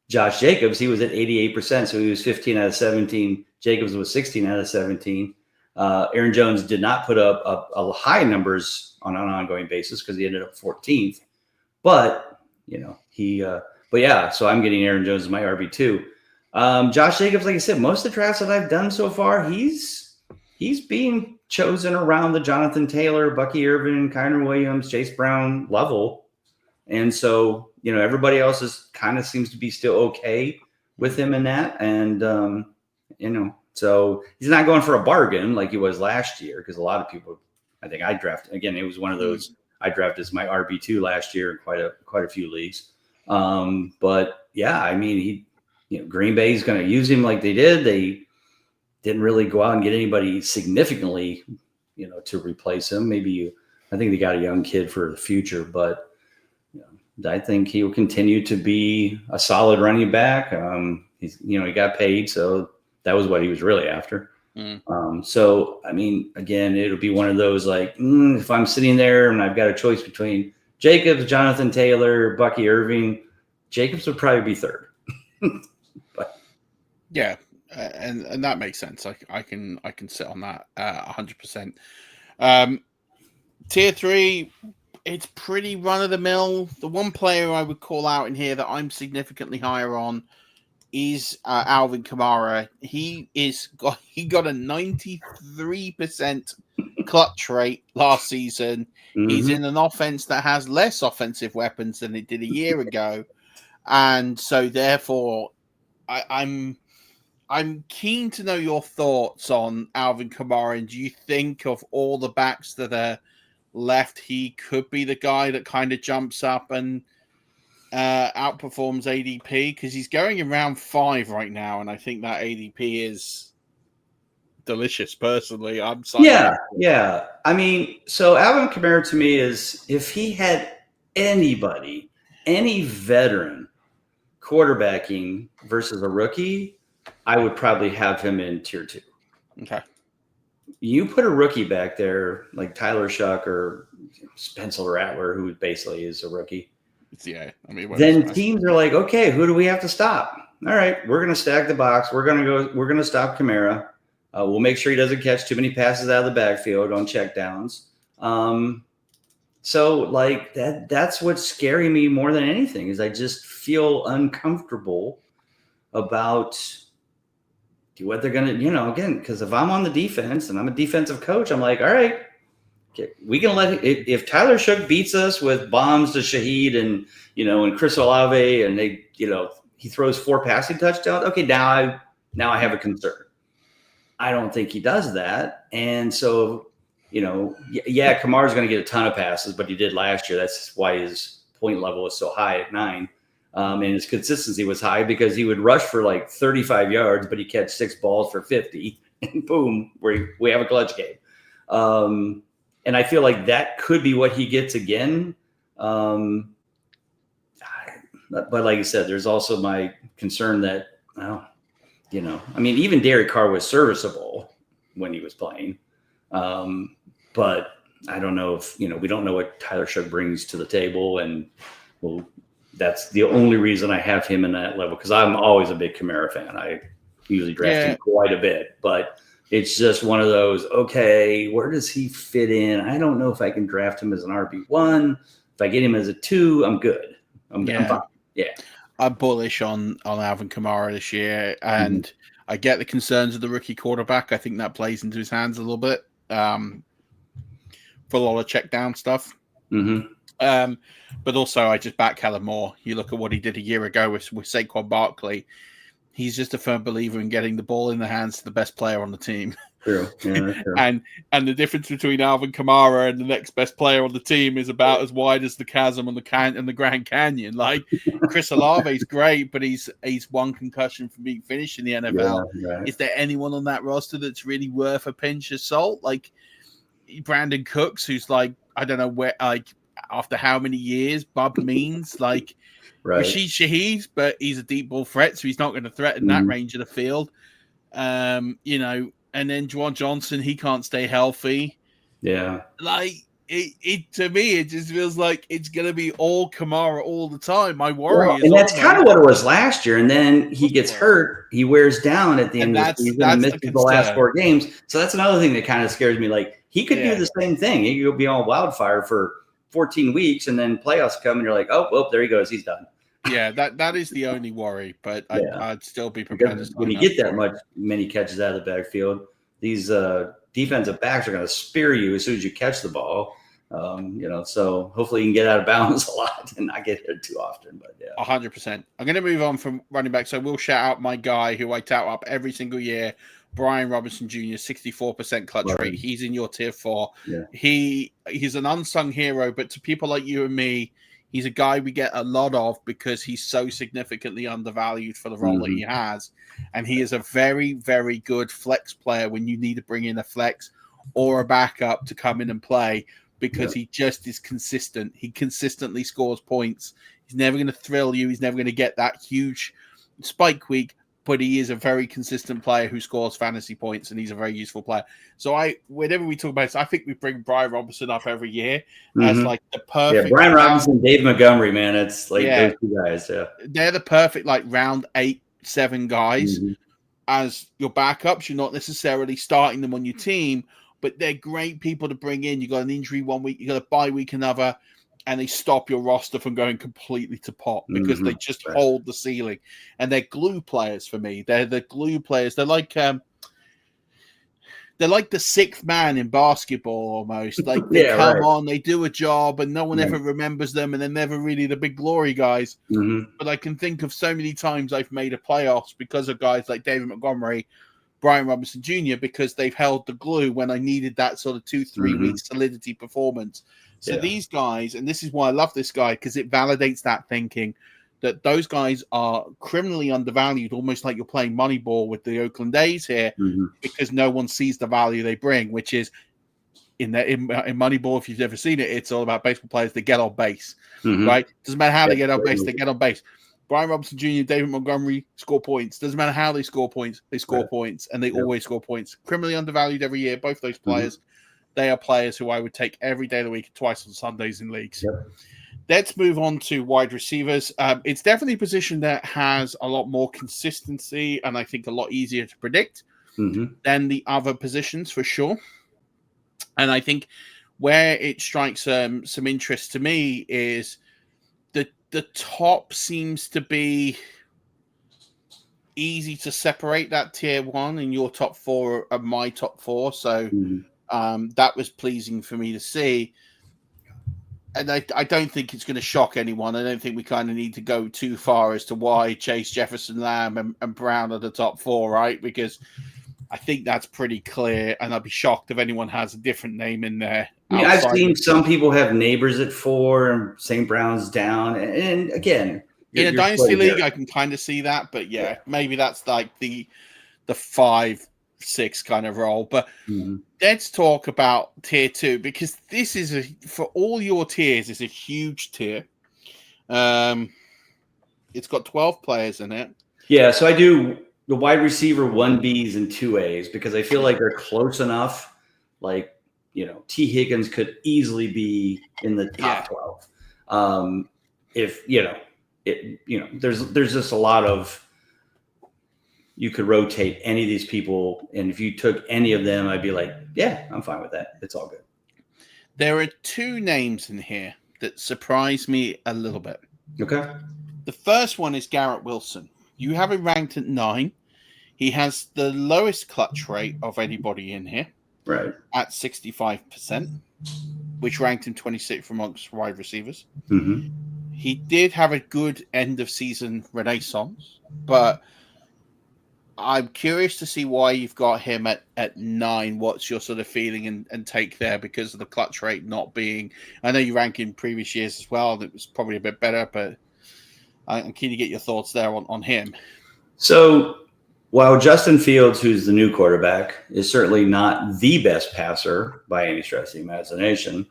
Josh Jacobs. He was at 88%, so he was 15 out of 17. Jacobs was 16 out of 17. Aaron Jones did not put up a high numbers on an ongoing basis because he ended up 14th. But so I'm getting Aaron Jones as my RB2. Josh Jacobs, like I said, most of the drafts that I've done so far, he's being chosen around the Jonathan Taylor, Bucky Irvin, Kyren Williams, Chase Brown level. And so, everybody else kind of seems to be still okay with him in that. And, so he's not going for a bargain like he was last year, because a lot of people, I think I drafted, again, it was one of those, I drafted as my RB2 last year in quite a few leagues. But yeah, I mean, Green Bay's going to use him like they did. They didn't really go out and get anybody significantly, to replace him. I think they got a young kid for the future, but I think he will continue to be a solid running back. He got paid, so that was what he was really after. So, I mean, again, it'll be one of those like, if I'm sitting there and I've got a choice between Jacobs, Jonathan Taylor, Bucky Irving. Jacobs would probably be third. But yeah, and that makes sense. I can sit on that 100%. Tier 3, it's pretty run of the mill. The one player I would call out in here that I'm significantly higher on is Alvin Kamara. He got a 93% clutch rate last season. Mm-hmm. He's in an offense that has less offensive weapons than it did a year ago, and so therefore, I'm keen to know your thoughts on Alvin Kamara. And do you think of all the backs that are left, he could be the guy that kind of jumps up and outperforms ADP? Because he's going in round 5 right now, and I think that ADP is delicious. Personally, I'm sorry. Yeah. I mean, so Alvin Kamara to me is, if he had any veteran quarterbacking versus a rookie, I would probably have him in tier 2. Okay. You put a rookie back there like Tyler Shuck or Spencer Rattler, who basically is a rookie. Yeah, I mean, then teams are like, okay, who do we have to stop? All right, we're going to stack the box. We're going to stop Kamara. We'll make sure he doesn't catch too many passes out of the backfield on checkdowns. So like that's what's scaring me more than anything, is I just feel uncomfortable about what they're going to, again, because if I'm on the defense and I'm a defensive coach, I'm like, all right, we can if Tyler Shuck beats us with bombs to Shaheed and Chris Olave, and they, he throws 4 passing touchdowns. Okay, now I have a concern. I don't think he does that, and so Kamara's going to get a ton of passes, but he did last year. That's why his point level is so high at 9, and his consistency was high because he would rush for like 35 yards, but he catch 6 balls for 50, and boom, we have a clutch game. And I feel like that could be what he gets again. But like I said, there's also my concern that, even Derek Carr was serviceable when he was playing. But I don't know if, we don't know what Tyler Shuck brings to the table. And that's the only reason I have him in that level, because I'm always a big Kamara fan. I usually draft him quite a bit, but it's just one of those, okay, where does he fit in? I don't know if I can draft him as an RB1. If I get him as a 2, I'm good. I'm fine. Yeah. I'm bullish on Alvin Kamara this year, and I get the concerns of the rookie quarterback. I think that plays into his hands a little bit for a lot of check down stuff. But also, I just back Kellen Moore. You look at what he did a year ago with Saquon Barkley. He's just a firm believer in getting the ball in the hands of the best player on the team. True. Yeah, true. and the difference between Alvin Kamara and the next best player on the team is about as wide as the chasm and the Grand Canyon. Like, Chris Olave's great, but he's one concussion from being finished in the NFL. Yeah, right. Is there anyone on that roster that's really worth a pinch of salt? Like Brandon Cooks, who's like, I don't know where, like after how many years, Bob Means, like. Right. Rashid Shaheed, but he's a deep ball threat, so he's not going to threaten that range of the field. And then Juwan Johnson, he can't stay healthy. Yeah. Like, it to me, it just feels like it's going to be all Kamara all the time. My worry is... And that's kind of what it was last year, and then he gets hurt. He wears down at the end of the season and misses the last 4 games. So that's another thing that kind of scares me. Like, he could do the same thing. He could be on wildfire for 14 weeks, and then playoffs come, and you're like, oh, well, there he goes. He's done. Yeah, that is the only worry, but I'd still be prepared. When you get that many catches out of the backfield, these defensive backs are going to spear you as soon as you catch the ball. So hopefully you can get out of bounds a lot and not get hit too often. But 100%. I'm going to move on from running back, so we'll shout out my guy who I tout up every single year, Brian Robinson Jr., 64% clutch rate. He's in your tier 4. Yeah. He's an unsung hero, but to people like you and me, he's a guy we get a lot of because he's so significantly undervalued for the role that he has. And he is a very, very good flex player when you need to bring in a flex or a backup to come in and play, because he just is consistent. He consistently scores points. He's never going to thrill you. He's never going to get that huge spike week, but he is a very consistent player who scores fantasy points, and he's a very useful player. So whenever we talk about this, I think we bring Brian Robinson up every year as like the perfect. Yeah, Brian Robinson, Dave Montgomery, man, it's like those two guys. Yeah, they're the perfect like round 8-7 guys as your backups. You're not necessarily starting them on your team, but they're great people to bring in. You got an injury one week, you got a bye week another. And they stop your roster from going completely to pot because they just hold the ceiling. And they're glue players for me. They're the glue players. They're like the sixth man in basketball almost. Like they come on, they do a job, and no one ever remembers them, and they're never really the big glory guys. But I can think of so many times I've made a playoffs because of guys like David Montgomery, Brian Robinson Jr., because they've held the glue when I needed that sort of 2-3 week solidity performance. So these guys, and this is why I love this guy, because it validates that thinking that those guys are criminally undervalued, almost like you're playing Moneyball with the Oakland A's here, because no one sees the value they bring, which is in Moneyball, if you've ever seen it, it's all about baseball players that get on base, right? Doesn't matter how they get on base, they get on base. Brian Robinson Jr., David Montgomery score points. Doesn't matter how they score points, they score points, and they always score points. Criminally undervalued every year, both those players. They are players who I would take every day of the week, twice on Sundays in leagues. Let's move on to wide receivers. It's definitely a position that has a lot more consistency and I think a lot easier to predict than the other positions for sure. And I think where it strikes some interest to me is the top seems to be easy to separate that tier one in your top four and my top four. So that was pleasing for me to see. And I don't think it's going to shock anyone. I don't think we kind of need to go too far as to why Chase, Jefferson, Lamb, and Brown are the top four, right? Because I think that's pretty clear, and I'd be shocked if anyone has a different name in there. Yeah, I've seen some people have Neighbors at 4 and St. Brown's down. And again, in a dynasty league, I can kind of see that. But yeah, maybe that's like the 5-6 kind of role. But let's talk about tier 2, because this is for all your tiers is a huge tier. It's got 12 players in it. Yeah, so I do the wide receiver 1Bs and 2As because I feel like they're close enough. Like, T. Higgins could easily be in the top 12. If there's just a lot of. You could rotate any of these people, and if you took any of them, I'd be like, yeah, I'm fine with that. It's all good. There are 2 names in here that surprise me a little bit. Okay. The first one is Garrett Wilson. You have him ranked at 9. He has the lowest clutch rate of anybody in here, right, at 65%, which ranked him 26th amongst wide receivers. He did have a good end of season renaissance, but I'm curious to see why you've got him at 9. What's your sort of feeling and take there because of the clutch rate not being... I know you rank in previous years as well. That was probably a bit better, but I'm keen to get your thoughts there on him. So while Justin Fields, who's the new quarterback, is certainly not the best passer by any stretch of the imagination,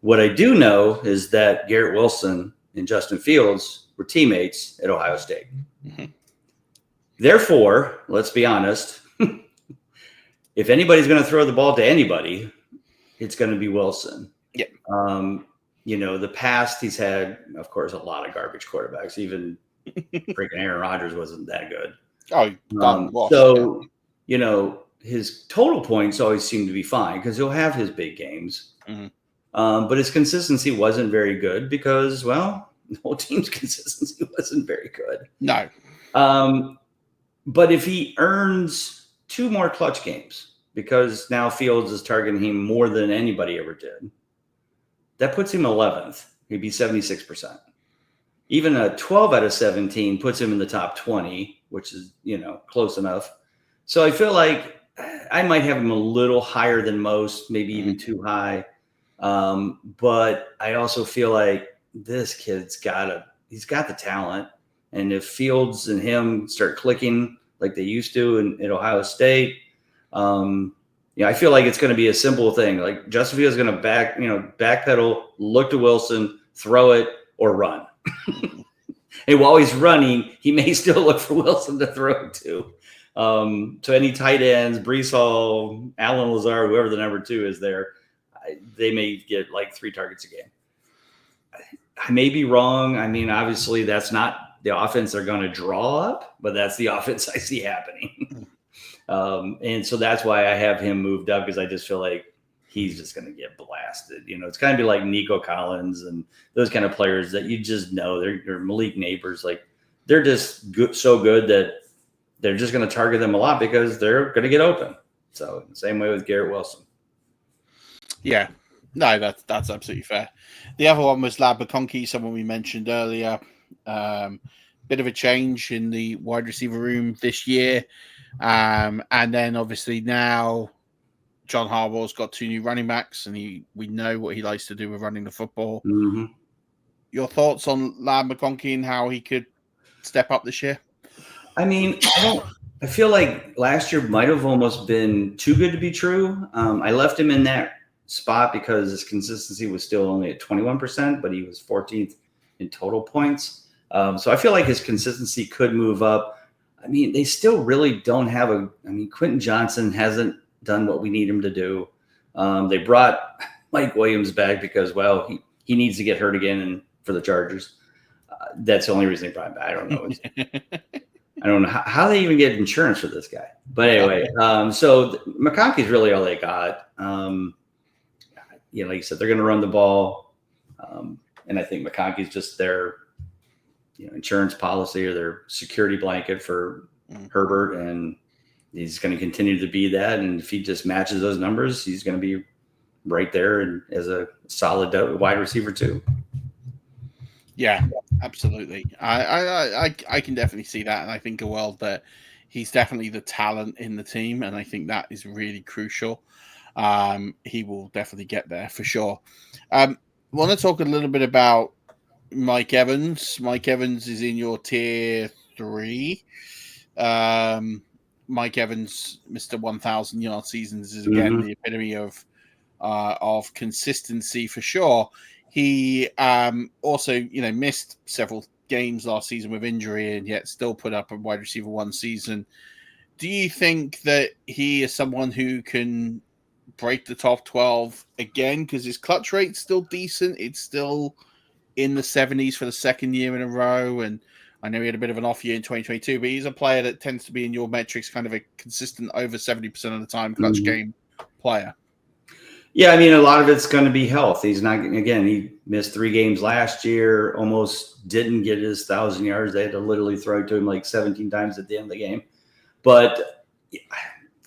what I do know is that Garrett Wilson and Justin Fields were teammates at Ohio State. Therefore, let's be honest, if anybody's going to throw the ball to anybody, it's going to be Wilson. Yeah. The past he's had, of course, a lot of garbage quarterbacks. Even freaking Aaron Rodgers wasn't that good. His total points always seem to be fine because he'll have his big games. But his consistency wasn't very good because, well, the whole team's consistency wasn't very good. No. But if he earns 2 more clutch games, because now Fields is targeting him more than anybody ever did, that puts him 11th. He'd be 76%. Even a 12 out of 17 puts him in the top 20, which is, close enough. So I feel like I might have him a little higher than most, maybe even too high. But I also feel like this kid's he's got the talent. And if Fields and him start clicking like they used to at Ohio State, I feel like it's going to be a simple thing. Like Justin Fields is going to backpedal, look to Wilson, throw it, or run. And while he's running, he may still look for Wilson to throw to. So any tight ends, Breece Hall, Allen Lazard, whoever the number 2 is there, they may get like 3 targets a game. I may be wrong. I mean, obviously that's not the offense they're going to draw up, but that's the offense I see happening. And so that's why I have him moved up, because I just feel like he's just going to get blasted. You know, it's kind of be like Nico Collins and those kind of players that you just know they're Malik Neighbors. Like they're just good, so good that they're just going to target them a lot because they're going to get open. So same way with Garrett Wilson. Yeah, no, that's absolutely fair. The other one was Ladd McConkey, someone we mentioned earlier. Bit of a change in the wide receiver room this year. And then obviously now John Harbaugh's got 2 new running backs, and we know what he likes to do with running the football. Mm-hmm. Your thoughts on Ladd McConkey and how he could step up this year? I mean, I feel like last year might have almost been too good to be true. I left him in that spot because his consistency was still only at 21%, but he was 14th in total points. So I feel like his consistency could move up. I mean, they still really don't have Quentin Johnson hasn't done what we need him to do. They brought Mike Williams back because, well, he needs to get hurt again for the Chargers. That's the only reason they brought him back. I don't know. I don't know how they even get insurance for this guy. But anyway, so McConkey's really all they got. Like you said, they're going to run the ball. And I think McConkey's just their insurance policy or their security blanket for Herbert. And he's going to continue to be that. And if he just matches those numbers, he's going to be right there and as a solid wide receiver too. Yeah, absolutely. I can definitely see that. And I think a world that he's definitely the talent in the team. And I think that is really crucial. He will definitely get there for sure. I want to talk a little bit about Mike Evans. Mike Evans is in your tier 3. Mike Evans, Mr. 1,000-yard seasons, is again the epitome of consistency for sure. He also, missed several games last season with injury, and yet still put up a wide receiver 1 season. Do you think that he is someone who can break the top 12 again? Because his clutch rate's still decent. It's still in the 70s for the second year in a row. And I know he had a bit of an off year in 2022, but he's a player that tends to be in your metrics kind of a consistent over 70% of the time clutch game player. Yeah, I mean, a lot of it's going to be health. He's not, again, he missed 3 games last year, almost didn't get his 1,000 yards. They had to literally throw to him like 17 times at the end of the game. But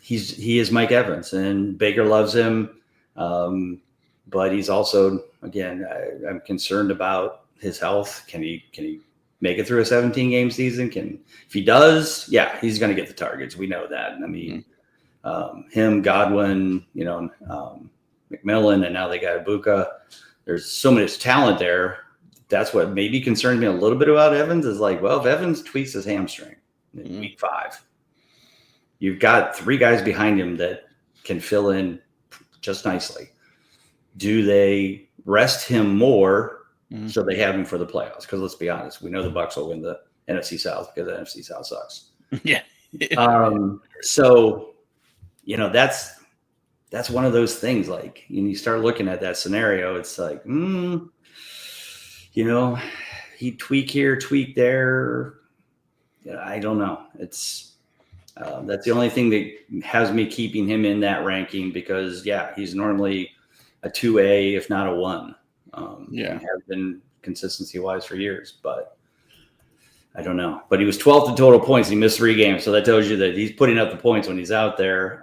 he is Mike Evans, and Baker loves him. But he's also, again, I'm concerned about his health. Can he make it through a 17-game season? If he does, yeah, he's going to get the targets. We know that. I mean, him, Godwin, McMillan, and now they got Ibuka. There's so much talent there. That's what maybe concerns me a little bit about Evans is like, well, if Evans tweaks his hamstring in week 5, you've got 3 guys behind him that can fill in just nicely. Do they rest him more so they have him for the playoffs? Because let's be honest, we know the Bucs will win the NFC South because the NFC South sucks. Yeah. So, that's one of those things. Like, you start looking at that scenario, it's like, he tweak here, tweak there. I don't know. It's that's the only thing that has me keeping him in that ranking because, he's normally a 2A, if not a 1. And has been consistency-wise for years, but I don't know. But he was 12th in total points. He missed 3 games, so that tells you that he's putting up the points when he's out there.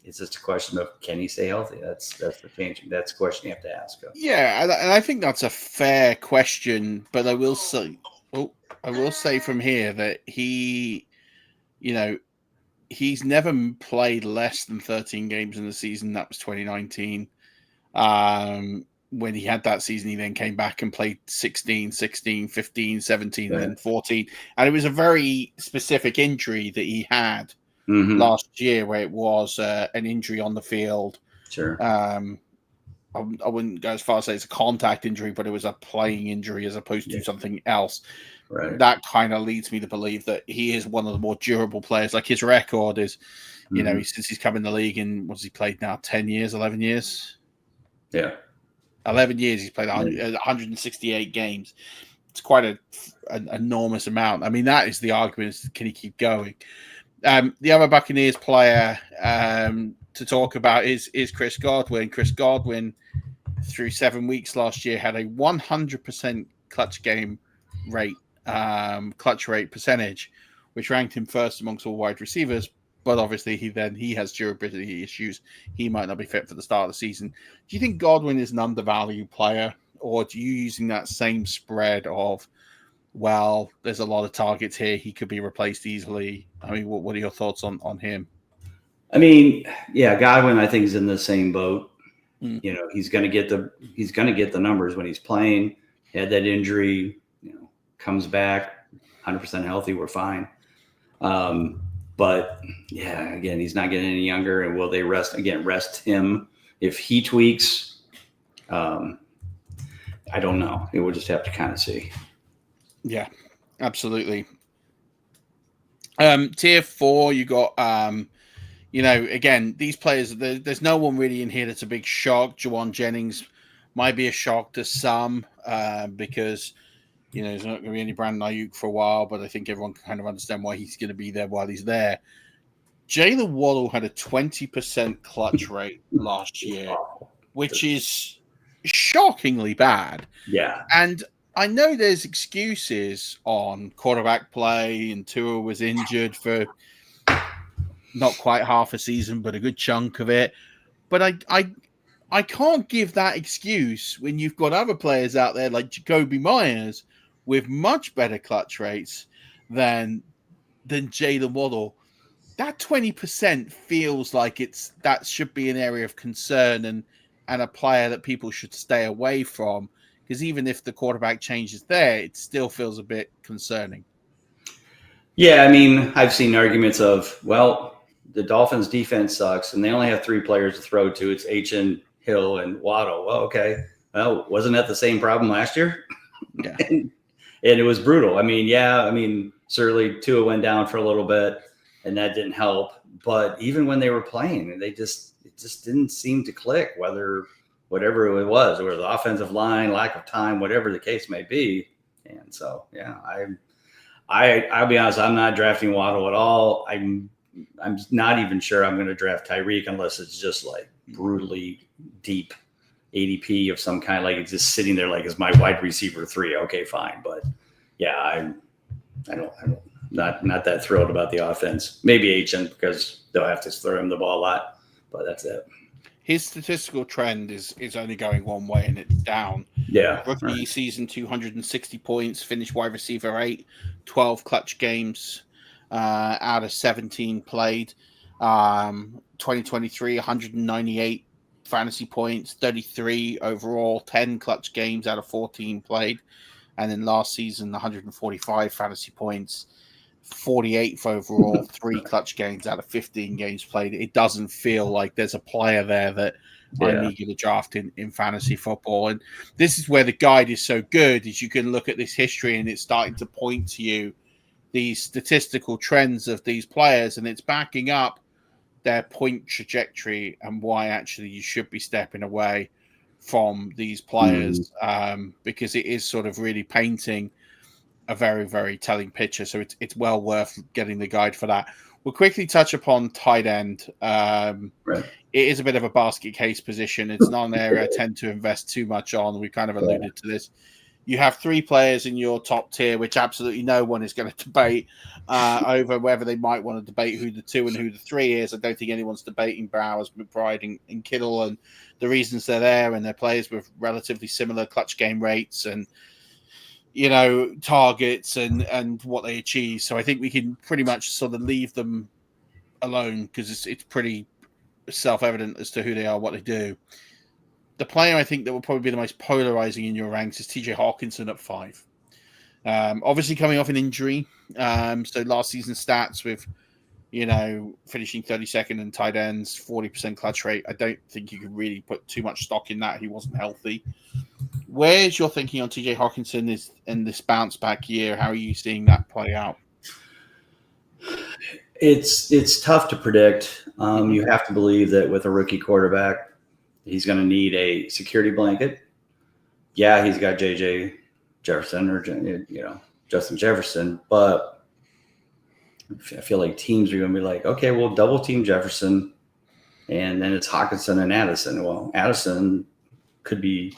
It's just a question of, can he stay healthy? That's the changing. That's a question you have to ask. Yeah, and I think that's a fair question. But I will say from here that he, he's never played less than 13 games in the season. That was 2019. When he had that season, he then came back and played 16, 16, 15, 17, and then 14. And it was a very specific injury that he had last year, where it was an injury on the field. Sure. I wouldn't go as far as say it's a contact injury, but it was a playing injury as opposed to something else. Right. That kind of leads me to believe that he is one of the more durable players. Like his record is, you know, since he's come in the league in, what's he played now? 10 years, 11 years? Yeah. 11 years he's played 168 games. It's quite an enormous amount. I mean, that is the argument, is can he keep going? The other Buccaneers player to talk about is Chris Godwin. Chris Godwin, through 7 weeks last year, had a 100% clutch rate percentage, which ranked him first amongst all wide receivers. But obviously, he has durability issues. He might not be fit for the start of the season. Do you think Godwin is an undervalued player, or do you using that same spread of, well, there's a lot of targets here, he could be replaced easily? I mean, what are your thoughts on him? I mean, yeah, Godwin, I think, is in the same boat. You know, he's going to get the numbers when he's playing. He had that injury, you know, comes back 100% healthy, we're fine. But yeah, again, he's not getting any younger. And will they rest him if he tweaks? I don't know. We'll just have to kind of see. Yeah, absolutely. Tier 4, you got, you know, again, these players, there's no one really in here that's a big shock. Jawan Jennings might be a shock to some because, you know, there's not going to be any Brandon Ayuk for a while, but I think everyone can kind of understand why he's going to be there while he's there. Jaylen Waddle had a 20% clutch rate last year, which is shockingly bad. Yeah. And I know there's excuses on quarterback play, and Tua was injured for not quite half a season, but a good chunk of it. But I can't give that excuse when you've got other players out there like Jacoby Myers with much better clutch rates than Jaylen Waddle. That 20% feels like that should be an area of concern and a player that people should stay away from, because even if the quarterback change is there, it still feels a bit concerning. Yeah, I mean, I've seen arguments of, well, the Dolphins' defense sucks, and they only have 3 players to throw to. It's Achane, Hill, and Waddle. Well, okay. Well, wasn't that the same problem last year? Yeah. and it was brutal. I mean, certainly Tua went down for a little bit, and that didn't help. But even when they were playing, it just didn't seem to click, whatever it was, or the offensive line, lack of time, whatever the case may be. And so, yeah, I'll be honest, I'm not drafting Waddle at all. I'm not even sure I'm going to draft Tyreek unless it's just like brutally deep ADP of some kind, like it's just sitting there like, is my wide receiver 3? Okay, fine. But yeah, I don't not that thrilled about the offense. Maybe Achane, because they'll have to throw him the ball a lot, but that's it. His statistical trend is only going one way, and it's down. Yeah. Rookie season, 260 points, finished wide receiver 8, 12 clutch games out of 17 played. 2023, 198 fantasy points, 33 overall, 10 clutch games out of 14 played. And then last season, 145 fantasy points, 48th overall, 3 clutch games out of 15 games played. It doesn't feel like there's a player there that I'm eager to draft in fantasy football. And this is where the guide is so good, is you can look at this history and it's starting to point to you these statistical trends of these players, and it's backing up their point trajectory and why actually you should be stepping away from these players because it is sort of really painting a very, very telling picture. So it's well worth getting the guide for that. We'll quickly touch upon tight end. It is a bit of a basket case position. It's not an area I tend to invest too much on. We kind of alluded to this. You have 3 players in your top tier, which absolutely no one is going to debate over whether they might want to debate who the 2 and who the 3 is. I don't think anyone's debating Bowers, McBride, and Kittle, and the reasons they're there, and they're players with relatively similar clutch game rates and, you know, targets and what they achieve. So I think we can pretty much sort of leave them alone because it's pretty self-evident as to who they are, what they do. The player I think that will probably be the most polarizing in your ranks is TJ Hawkinson at 5. Obviously coming off an injury. So last season's stats with finishing 32nd in tight ends, 40% clutch rate. I don't think you could really put too much stock in that. He wasn't healthy. Where's your thinking on TJ Hockenson in this bounce back year? How are you seeing that play out? It's tough to predict. You have to believe that with a rookie quarterback, he's going to need a security blanket. Yeah, he's got JJ Jefferson or Justin Jefferson, but I feel like teams are going to be like, okay, we'll double team Jefferson, and then it's Hockenson and Addison. Well, Addison could be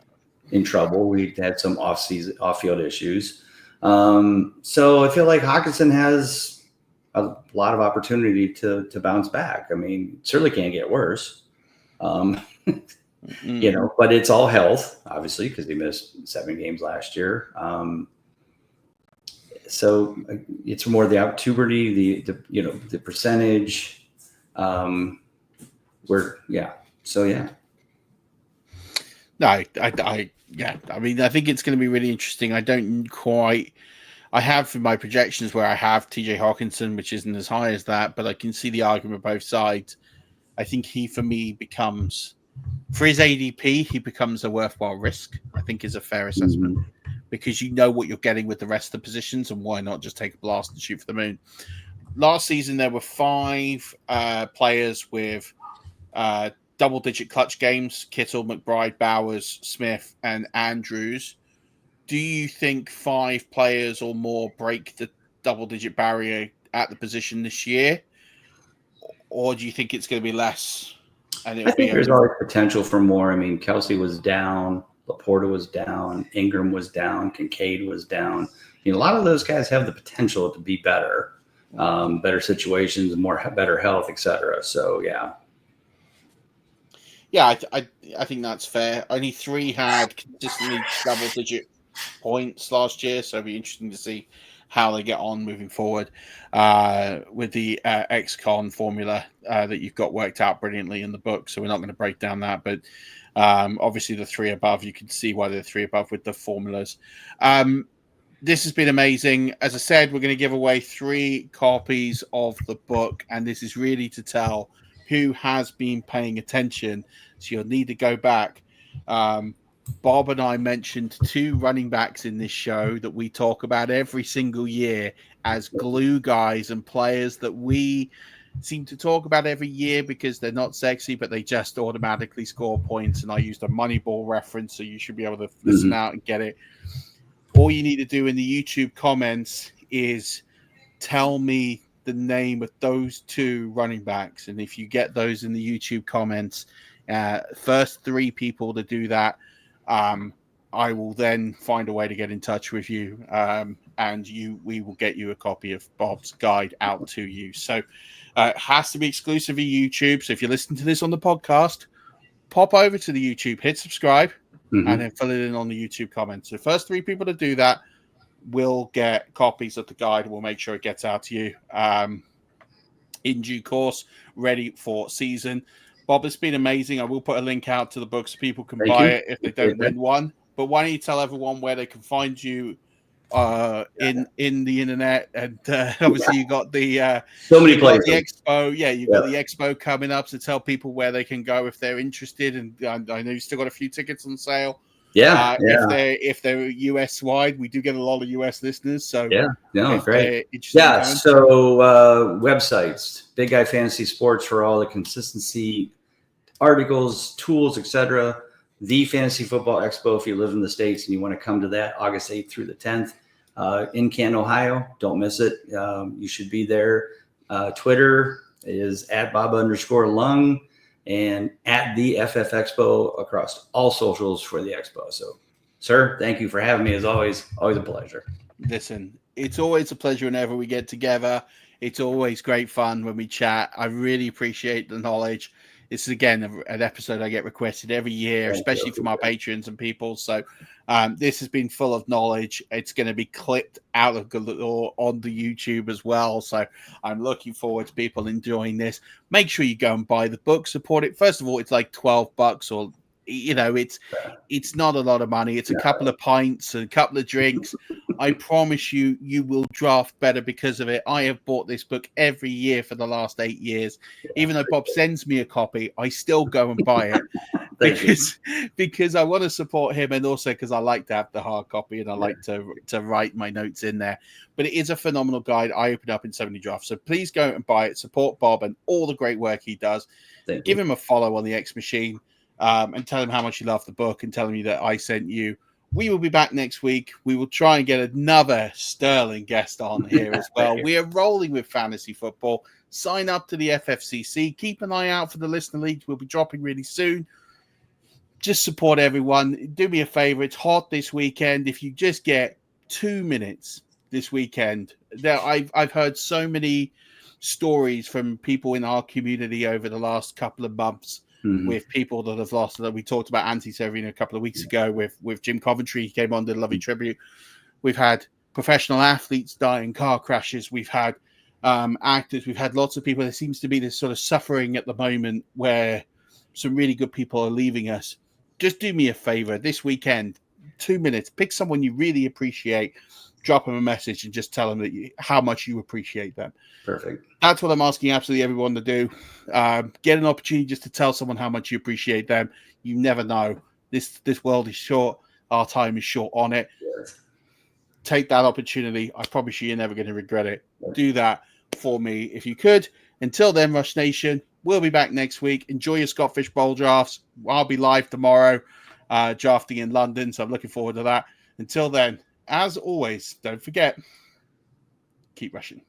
in trouble. We had some off-field issues. So I feel like Hockenson has a lot of opportunity to bounce back. I mean, certainly can't get worse. But it's all health, obviously, because he missed 7 games last year. So it's more the puberty, the percentage. So yeah. No, I mean, I think it's going to be really interesting. I have in my projections where I have TJ Hockenson, which isn't as high as that, but I can see the argument both sides. I think he, for me, becomes, for his ADP, he becomes a worthwhile risk, I think is a fair assessment, because you know what you're getting with the rest of the positions, and why not just take a blast and shoot for the moon. Last season, there were 5 players with double-digit clutch games: Kittle, McBride, Bowers, Smith, and Andrews. Do you think 5 players or more break the double-digit barrier at the position this year? Or do you think it's going to be less? And I think there's always potential for more. I mean, Kelsey was down, Laporta was down, Ingram was down, Kincaid was down. A lot of those guys have the potential to be better, better situations, better health, etc. So, yeah. Yeah, I think that's fair. Only 3 had consistently double-digit points last year, so it'll be interesting to see how they get on moving forward with the XCon formula that you've got worked out brilliantly in the book. So we're not going to break down that, but obviously the 3 above, you can see why they're 3 above with the formulas. This has been amazing. As I said, we're going to give away 3 copies of the book, and this is really to tell who has been paying attention. So you'll need to go back. Bob and I mentioned 2 running backs in this show that we talk about every single year as glue guys and players that we seem to talk about every year because they're not sexy, but they just automatically score points. And I used a Moneyball reference, so you should be able to listen out and get it. All you need to do in the YouTube comments is tell me the name of those 2 running backs. And if you get those in the YouTube comments, first 3 people to do that, I will then find a way to get in touch with you, and we will get you a copy of Bob's guide out to you. So it has to be exclusive to YouTube. So if you're listening to this on the podcast, pop over to the YouTube, hit subscribe, and then fill it in on the YouTube comments. So first 3 people to do that will get copies of the guide. We'll make sure it gets out to you in due course, ready for season. Bob, it's been amazing. I will put a link out to the book so people can buy it if they don't win one. But why don't you tell everyone where they can find you in the internet? And obviously you got the so many places. The expo. Yeah, you've got the expo coming up. So tell people where they can go if they're interested. And I know you still got a few tickets on sale. Yeah, If they're US wide, we do get a lot of US listeners. So great. So websites, Big Guy Fantasy Sports for all the consistency, articles, tools, etc. The Fantasy Football Expo if you live in the States and you want to come to that, August 8th through the 10th in Canton, Ohio. Don't miss it. You should be there. Twitter is @Bob_Lung. And @the FF Expo across all socials for the expo. So, sir, thank you for having me as always. Always a pleasure. Listen, it's always a pleasure whenever we get together. It's always great fun when we chat. I really appreciate the knowledge. This is, again, an episode I get requested every year, especially from our patrons and people. So this has been full of knowledge. It's going to be clipped out of on the YouTube as well. So I'm looking forward to people enjoying this. Make sure you go and buy the book, support it. First of all, it's like $12 or, it's not a lot of money. It's a couple of pints and a couple of drinks. I promise you, you will draft better because of it. I have bought this book every year for the last 8 years. Even though Bob sends me a copy, I still go and buy it because I want to support him, and also because I like to have the hard copy and I like to write my notes in there. But it is a phenomenal guide. I open up in so many drafts. So please go and buy it. Support Bob and all the great work he does. Give him a follow on the X Machine, and tell him how much you love the book and tell him that I sent you. We will be back next week. We will try and get another sterling guest on here as well. We are rolling with fantasy football. Sign up to the FFCC. Keep an eye out for the listener leagues. We'll be dropping really soon. Just support everyone. Do me a favor. It's hot this weekend. If you just get 2 minutes this weekend, I've heard so many stories from people in our community over the last couple of months. With people that have lost. We talked about Anti-Severino a couple of weeks ago with Jim Coventry. He came on, did a lovely tribute. We've had professional athletes die in car crashes. We've had actors. We've had lots of people. There seems to be this sort of suffering at the moment where some really good people are leaving us. Just do me a favor this weekend, 2 minutes, pick someone you really appreciate, drop them a message and just tell them that how much you appreciate them. Perfect. That's what I'm asking absolutely everyone to do. Get an opportunity just to tell someone how much you appreciate them. You never know. This world is short. Our time is short on it. Yes. Take that opportunity. I promise you're never going to regret it. Do that for me if you could. Until then, Rush Nation, we'll be back next week. Enjoy your Scott Fish Bowl drafts. I'll be live tomorrow drafting in London, so I'm looking forward to that. Until then, as always, don't forget, keep rushing.